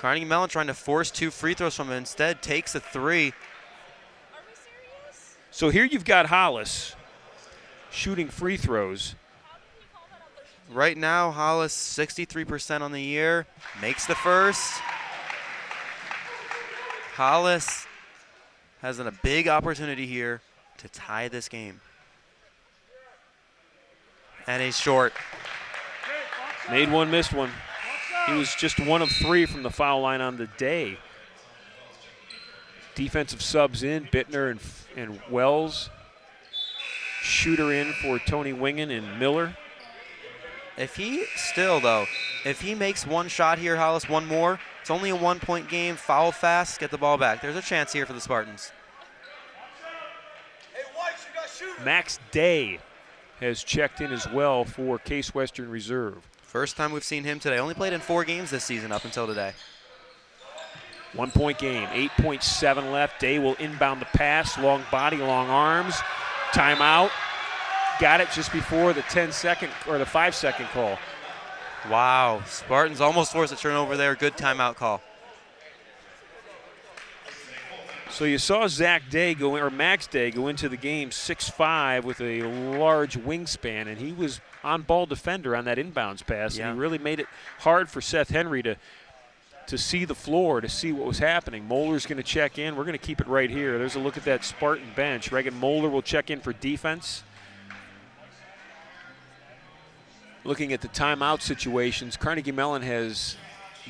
Carnegie Mellon trying to force 2 free throws from him. Instead, takes a 3. So here you've got Hollis shooting free throws. Right now, Hollis 63% on the year. Makes the first. Hollis has a big opportunity here to tie this game. And he's short. Made one, missed one. He was just 1 of 3 from the foul line on the day. Defensive subs in, Bittner and Wells. Shooter in for Tony Wingen and Miller. If he still, though, If he makes one shot here, Hollis, one more, it's only a 1-point game. Foul fast, get the ball back. There's a chance here for the Spartans. Hey, Weiss, you got shooter. Max Day has checked in as well for Case Western Reserve. First time we've seen him today. Only played in 4 games this season up until today. 1-point game, 8.7 left. Day will inbound the pass, long body, long arms. Timeout. Got it just before the 10-second or the 5-second call. Wow, Spartans almost forced a turnover there. Good timeout call. So you saw Max Day go into the game 6'5" with a large wingspan, and he was on-ball defender on that inbounds pass. Yeah. And he really made it hard for Seth Henry to see the floor, to see what was happening. Moeller's going to check in. We're going to keep it right here. There's a look at that Spartan bench. Reagan Moeller will check in for defense. Looking at the timeout situations, Carnegie Mellon has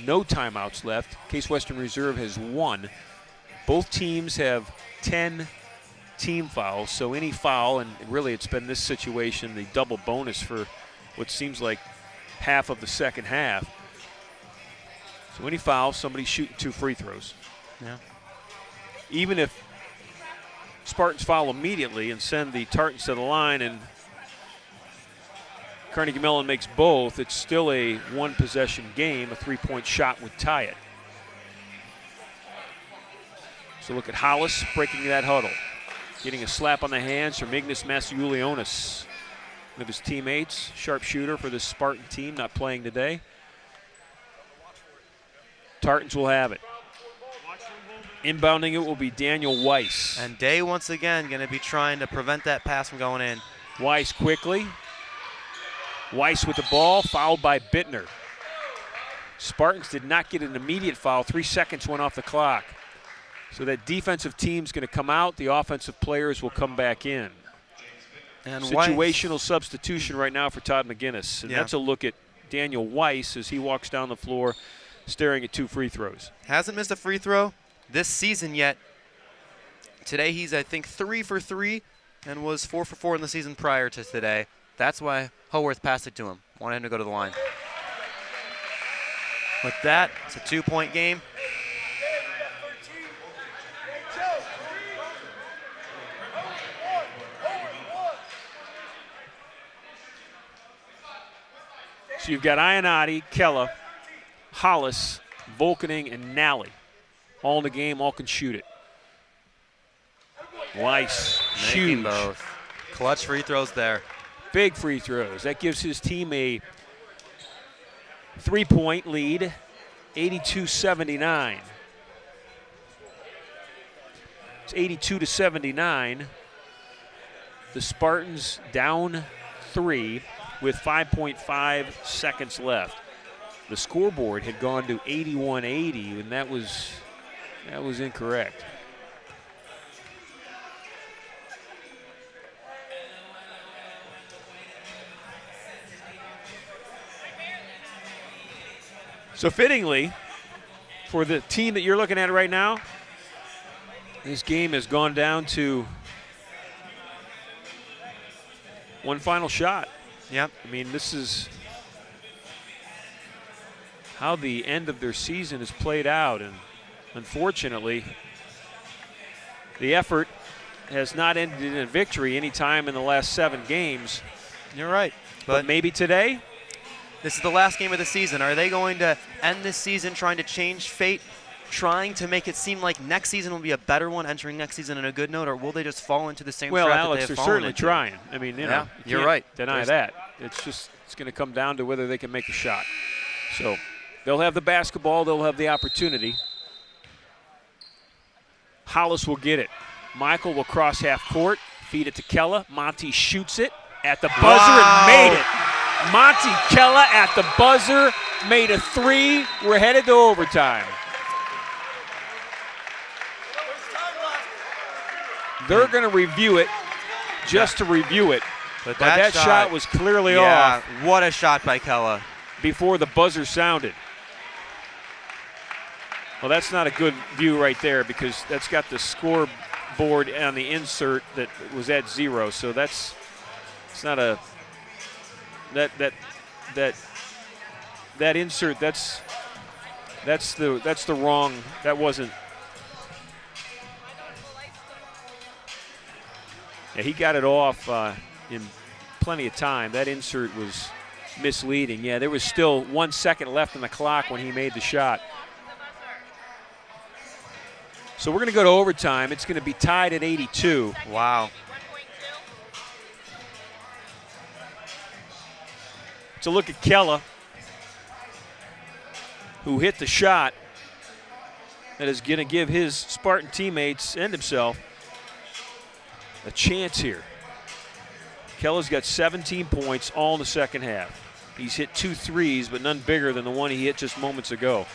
no timeouts left. Case Western Reserve has 1. Both teams have 10 team fouls, so any foul, and really it's been this situation, the double bonus for what seems like half of the second half. So any foul, somebody's shooting 2 free throws. Yeah. Even if Spartans foul immediately and send the Tartans to the line and Carnegie Mellon makes both, it's still a 1-possession game. A 3-point shot would tie it. So look at Hollis breaking that huddle. Getting a slap on the hands from Ignas Masiulionis, one of his teammates, sharpshooter for this Spartan team, not playing today. Tartans will have it. Inbounding it will be Daniel Weiss. And Day once again going to be trying to prevent that pass from going in. Weiss quickly. Weiss with the ball, fouled by Bittner. Spartans did not get an immediate foul. 3 seconds went off the clock. So that defensive team's going to come out. The offensive players will come back in. And Situational Weiss, substitution right now for Todd McGinnis. And Yeah. that's a look at Daniel Weiss as he walks down the floor staring at 2 free throws. hasn't missed a free throw this season yet. Today he's, I think, 3 for 3 and was 4 for 4 in the season prior to today. That's why Howarth passed it to him. Wanted him to go to the line. With that, it's a 2-point game. So you've got Ionati, Kella, Hollis, Volkening, and Nally. All in the game, all can shoot it. Weiss, Making huge. both. Clutch free throws there. Big free throws. That gives his team a 3-point lead, 82-79. It's 82-79. The Spartans down 3 with 5.5 seconds left. The scoreboard had gone to 81-80, and that was incorrect. So fittingly, for the team that you're looking at right now, this game has gone down to one final shot. Yep. I mean, this is how the end of their season is played out, and unfortunately, the effort has not ended in a victory any time in the last 7 games. You're right. But maybe today, this is the last game of the season. Are they going to end this season trying to change fate, trying to make it seem like next season will be a better one, entering next season in a good note, or will they just fall into the same well, trap Alex, that they they're have fallen certainly into? trying. I mean, you know, you're can't right. Deny that. It's going to come down to whether they can make a shot. So they'll have the basketball. They'll have the opportunity. Hollis will get it. Michael will cross half court, feed it to Kella. Monty shoots it at the buzzer and made it. Monty Kella at the buzzer made a 3. We're headed to overtime. They're going to review it just to review it. But that shot was clearly off What a shot by Kella. before the buzzer sounded. Well, that's not a good view right there because that's got the scoreboard on the insert that was at 0. So it's not a that that insert, that's the wrong, that wasn't. Yeah, he got it off in plenty of time. That insert was misleading. Yeah, there was still 1 second left on the clock when he made the shot. So we're going to go to overtime. It's going to be tied at 82. Wow. So look at Kella, who hit the shot that is going to give his Spartan teammates and himself a chance here. Kella's got 17 points all in the second half. He's hit 2 threes, but none bigger than the one he hit just moments ago.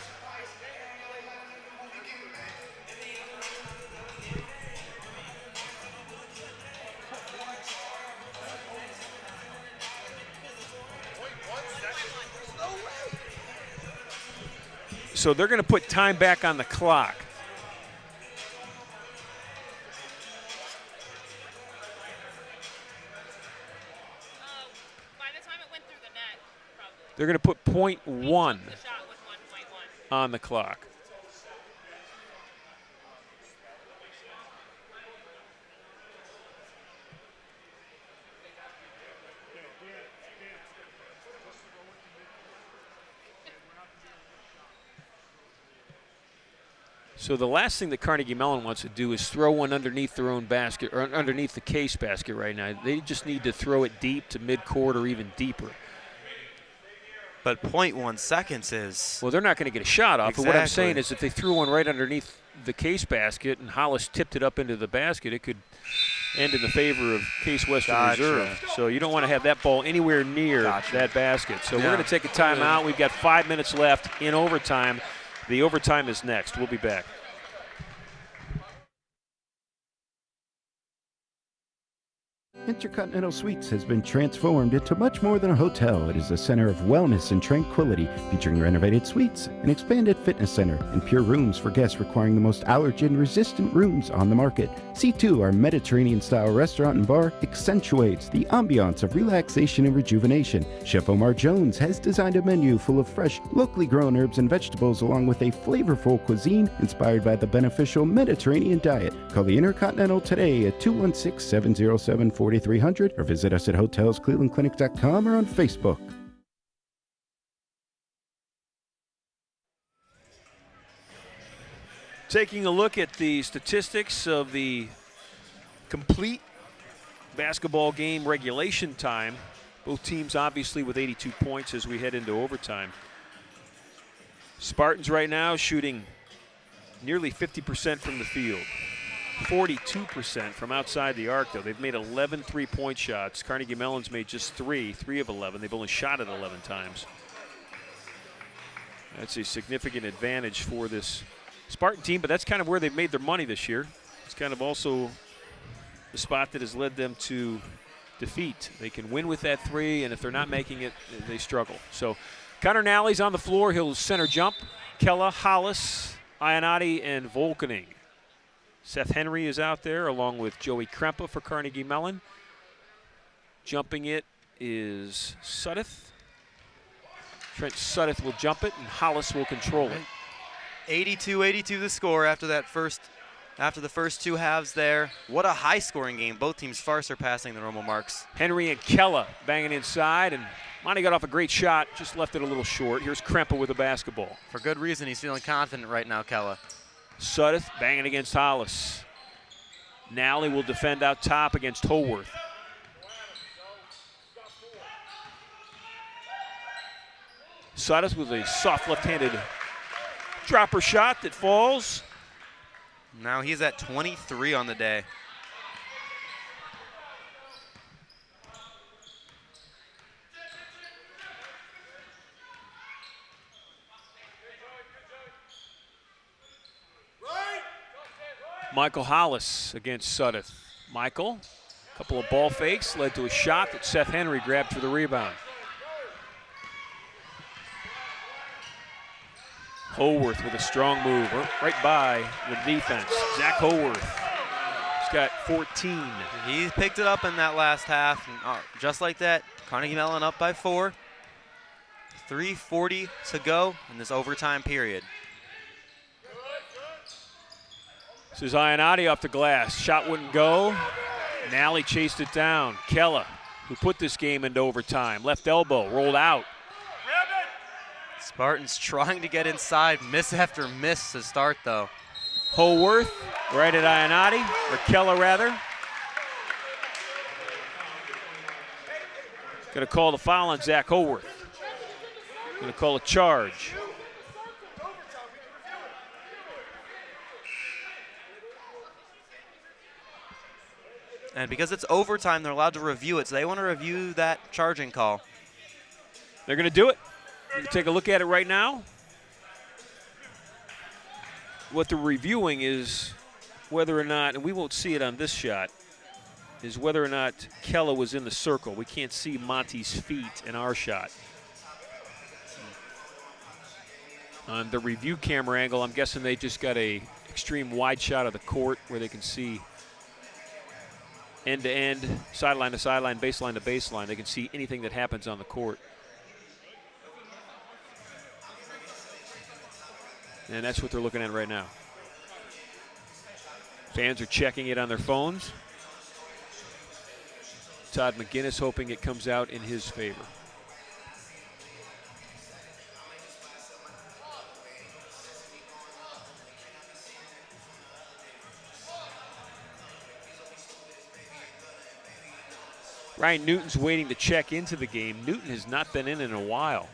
So they're going to put time back on the clock. By the time it went through the net, probably. They're going to put .1 The shot was 1.1. on the clock. So the last thing that Carnegie Mellon wants to do is throw one underneath their own basket, or underneath the case basket right now. They just need to throw it deep to midcourt or even deeper. But 0.1 seconds is. Well, they're not going to get a shot off. But what I'm saying Exactly. is if they threw one right underneath the case basket and Hollis tipped it up into the basket, it could end in the favor of Case Western Gotcha. Reserve. So you don't want to have that ball anywhere near that basket. So we're Yeah. going to take a timeout. We've got 5 minutes left in overtime. The overtime is next. We'll be back. Intercontinental Suites has been transformed into much more than a hotel. It is a center of wellness and tranquility, featuring renovated suites, an expanded fitness center, and pure rooms for guests requiring the most allergen-resistant rooms on the market. C2, our Mediterranean-style restaurant and bar, accentuates the ambiance of relaxation and rejuvenation. Chef Omar Jones has designed a menu full of fresh, locally grown herbs and vegetables, along with a flavorful cuisine inspired by the beneficial Mediterranean diet. Call the Intercontinental today at 216-707-4300 or visit us at hotelsclevelandclinic.com or on Facebook. Taking a look at the statistics of the complete basketball game regulation time. Both teams obviously with 82 points as we head into overtime. Spartans right now shooting nearly 50% from the field. 42% from outside the arc, though. They've made 11 three-point shots. Carnegie Mellon's made just 3 of 11. They've only shot it 11 times. That's a significant advantage for this Spartan team, but that's kind of where they've made their money this year. It's kind of also the spot that has led them to defeat. They can win with that 3, and if they're not making it, they struggle. So Connor Nally's on the floor. He'll center jump. Kella, Hollis, Ionati, and Volkening. Seth Henry is out there along with Joey Krempa for Carnegie Mellon. Jumping it is Suddeth. Trent Suddeth will jump it, and Hollis will control it. 82-82 the score after the first 2 halves there. What a high-scoring game. Both teams far surpassing the normal marks. Henry and Kella banging inside, and Monty got off a great shot, just left it a little short. Here's Krempa with a basketball. For good reason, he's feeling confident right now, Kella. Suddeth banging against Hollis. Nally will defend out top against Howarth. Suddeth with a soft left-handed dropper shot that falls. Now he's at 23 on the day. Michael Hollis against Suddeth. Michael, a couple of ball fakes led to a shot that Seth Henry grabbed for the rebound. Howarth with a strong move right by the defense. Zach Howarth. He's got 14. He picked it up in that last half. And, just like that, Carnegie Mellon up by 4. 3:40 to go in this overtime period. This is Ionati off the glass. Shot wouldn't go. Nally chased it down. Kella, who put this game into overtime. Left elbow, rolled out. Spartans trying to get inside. Miss after miss to start, though. Howarth, right at Ionati, or Kella rather. Going to call the foul on Zach Howarth. Going to call a charge. And because it's overtime, they're allowed to review it, so they want to review that charging call. They're going to do it. You can take a look at it right now. What they're reviewing is whether or not, and we won't see it on this shot, is whether or not Kella was in the circle. We can't see Monty's feet in our shot. On the review camera angle, I'm guessing they just got a extreme wide shot of the court where they can see end to end, sideline to sideline, baseline to baseline. They can see anything that happens on the court. And that's what they're looking at right now. Fans are checking it on their phones. Todd McGinnis hoping it comes out in his favor. Ryan Newton's waiting to check into the game. Newton has not been in a while.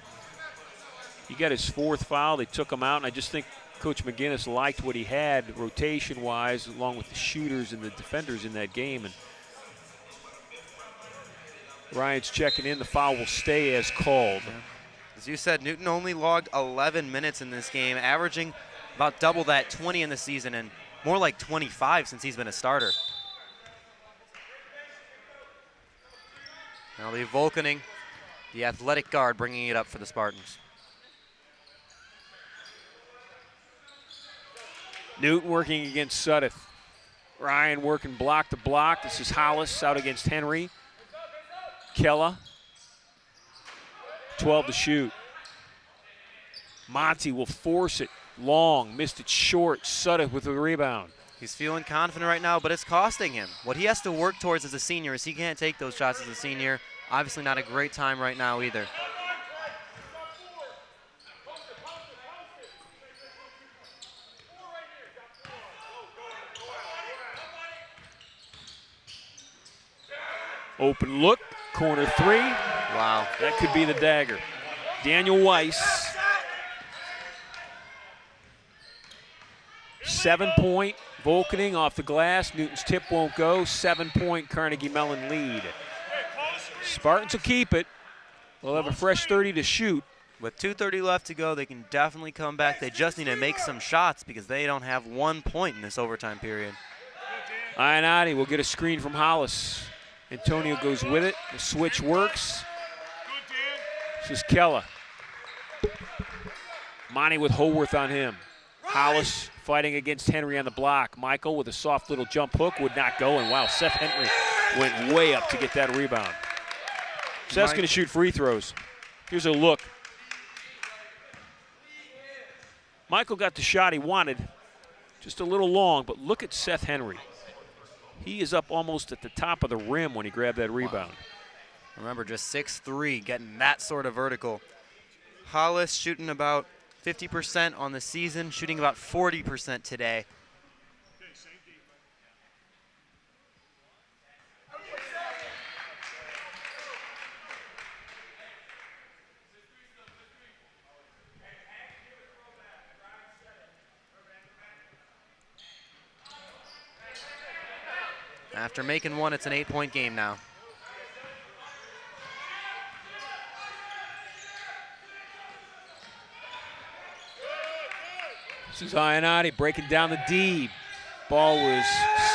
He got his fourth foul. They took him out, and I just think Coach McGinnis liked what he had rotation-wise, along with the shooters and the defenders in that game. And Ryan's checking in. The foul will stay as called. Yeah. As you said, Newton only logged 11 minutes in this game, averaging about double that, 20 in the season, and more like 25 since he's been a starter. Now the Volkaning, the athletic guard, bringing it up for the Spartans. Newton working against Sudeth. Ryan working block to block. This is Hollis out against Henry. Kella. 12 to shoot. Monty will force it long. Missed it short. Sudeth with the rebound. He's feeling confident right now, but it's costing him. What he has to work towards as a senior is he can't take those shots as a senior. Obviously not a great time right now either. Open look, corner three. Wow. That could be the dagger. Daniel Weiss. 7-point Volkaning off the glass. Newton's tip won't go. 7-point Carnegie Mellon lead. Spartans will keep it. They'll have a fresh 30 to shoot. With 2:30 left to go, they can definitely come back. They just need to make some shots because they don't have 1 point in this overtime period. Ionati will get a screen from Hollis. Antonio goes with it. The switch works. This is Kella. Monty with Howarth on him. Hollis fighting against Henry on the block. Michael with a soft little jump hook would not go. And wow, Seth Henry went way up to get that rebound. Seth's going to shoot free throws. Here's a look. Michael got the shot he wanted. Just a little long, but look at Seth Henry. He is up almost at the top of the rim when he grabbed that rebound. Wow. Remember, just 6'3", getting that sort of vertical. Hollis shooting about 50% on the season, shooting about 40% today. After making one, it's an 8-point game now. This is Ionati breaking down the D. Ball was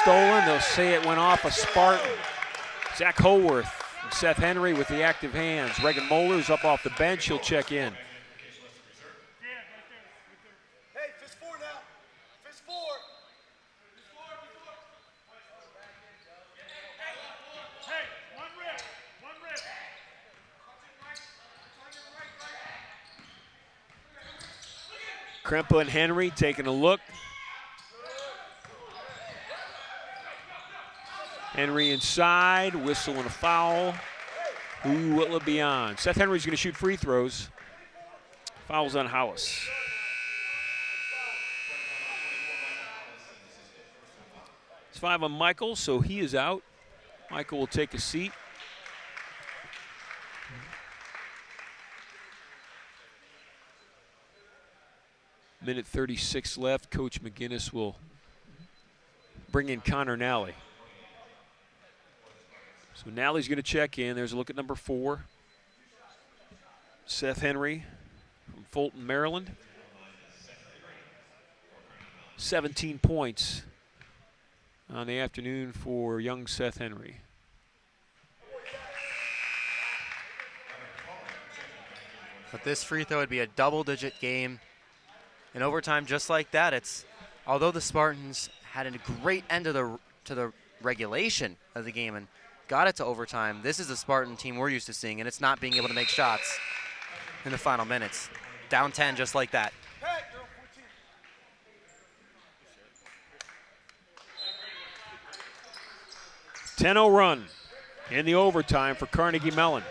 stolen. They'll say it went off a Spartan. Zach Howarth and Seth Henry with the active hands. Reagan Moeller's up off the bench. He'll check in. Hey, fist four now. Fist four. Krempa and Henry taking a look. Henry inside, whistle and a foul. Who will it be on? Seth Henry's going to shoot free throws. Fouls on Hollis. It's 5 on Michael, so he is out. Michael will take a seat. Minute 36 left. Coach McGinnis will bring in Connor Nally. So Nally's going to check in. There's a look at number 4. Seth Henry from Fulton, Maryland. 17 points on the afternoon for young Seth Henry. But this free throw would be a double-digit game. In overtime, just like that, although the Spartans had a great end to the regulation of the game and got it to overtime, this is the Spartan team we're used to seeing, and it's not being able to make shots in the final minutes. Down 10 just like that. 10-0 run in the overtime for Carnegie Mellon.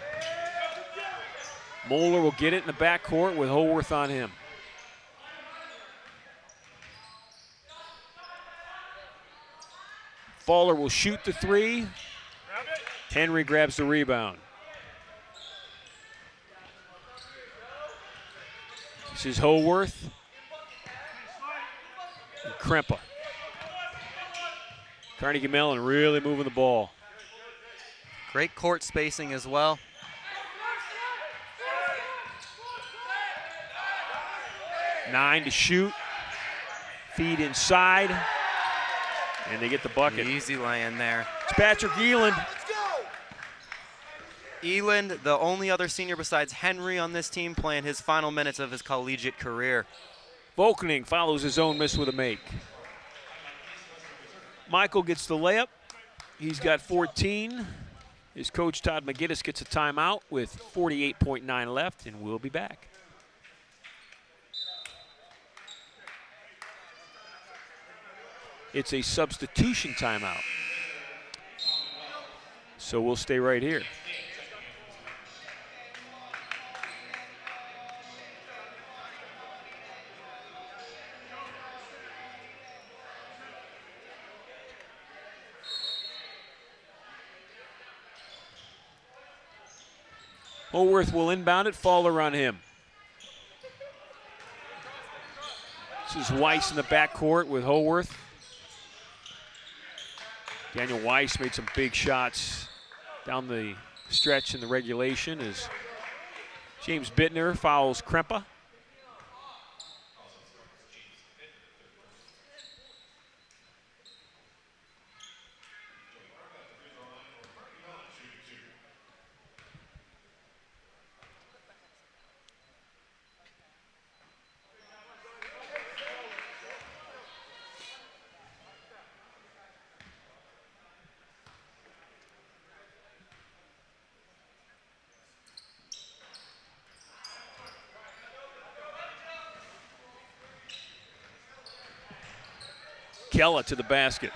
Moeller will get it in the backcourt with Holworth on him. Fowler will shoot the 3. Henry grabs the rebound. This is Holworth. And Krempa. Carnegie Mellon really moving the ball. Great court spacing as well. Nine to shoot. Feed inside. And they get the bucket. Easy lay-in there. It's Patrick Eland. Eland, the only other senior besides Henry on this team, playing his final minutes of his collegiate career. Volkening follows his own miss with a make. Michael gets the layup. He's got 14. His coach, Todd McGinnis, gets a timeout with 48.9 left, and we'll be back. It's a substitution timeout. So we'll stay right here. Holworth will inbound it, Fowler on him. This is Weiss in the backcourt with Holworth. Daniel Weiss made some big shots down the stretch in the regulation as James Bittner fouls Krempa. Kella to the basket.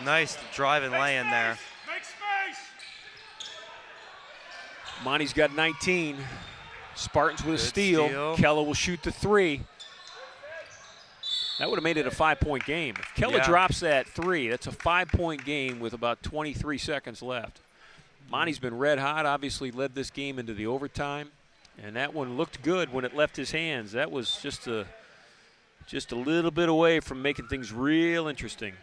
Nice drive and lay in there. Make space. Monty's got 19. Spartans with a Good steal. steal. Kella will shoot the 3. That would have made it a 5-point game. If Kella Yeah. drops that 3, that's a 5-point game with about 23 seconds left. Monty's been red hot, obviously led this game into the overtime. And that one looked good when it left his hands. That was just a little bit away from making things real interesting.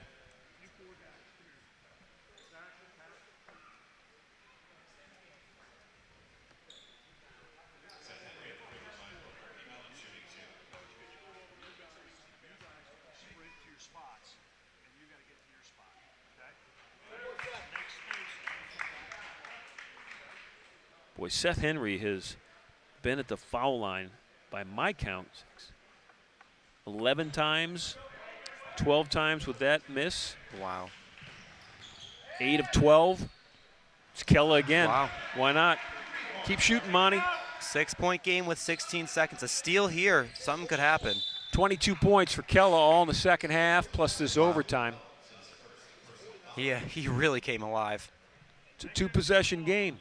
Boy, Seth Henry has been at the foul line by my count 11 times, 12 times with that miss. Wow. 8 of 12. It's Kella again. Wow. Why not? Keep shooting, Monty. 6-point game with 16 seconds. A steal here. Something could happen. 22 points for Kella all in the second half, plus this overtime. Yeah, he really came alive. It's a two-possession game.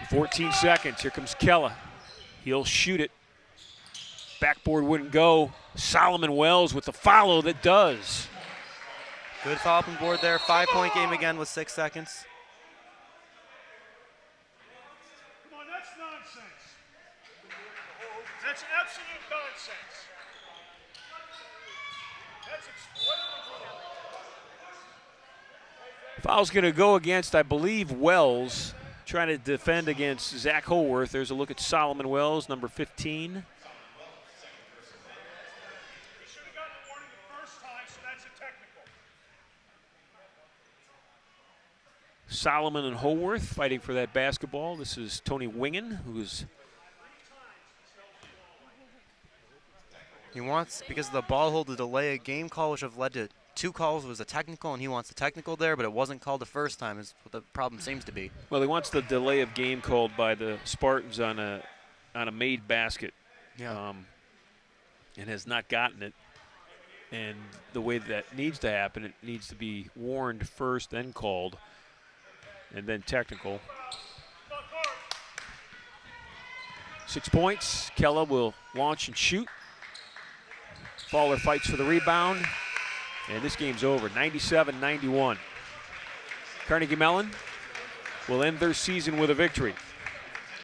.14 seconds. Here comes Kella. He'll shoot it. Backboard wouldn't go. Solomon Wells with the follow that does. Good foul up and board there. 5-point game again with 6 seconds. Come on, that's nonsense. That's absolute nonsense. That's Foul's going to go against, I believe, Wells. Trying to defend against Zach Holworth. There's a look at Solomon Wells, number 15. He should have gotten the warning the first time, so that's a technical. Solomon and Holworth fighting for that basketball. This is Tony Wingen, who's He wants, because of the ball hold, to delay a game call, which have led to 2 calls. Was a technical, and he wants a technical there, but it wasn't called the first time, is what the problem seems to be. well. He wants the delay of game called by the Spartans on a made basket, and has not gotten it. And the way that needs to happen, it needs to be warned first, then called, and then technical. 6 points. Kella will launch and shoot. Fowler fights for the rebound. And this game's over, 97-91. Carnegie Mellon will end their season with a victory.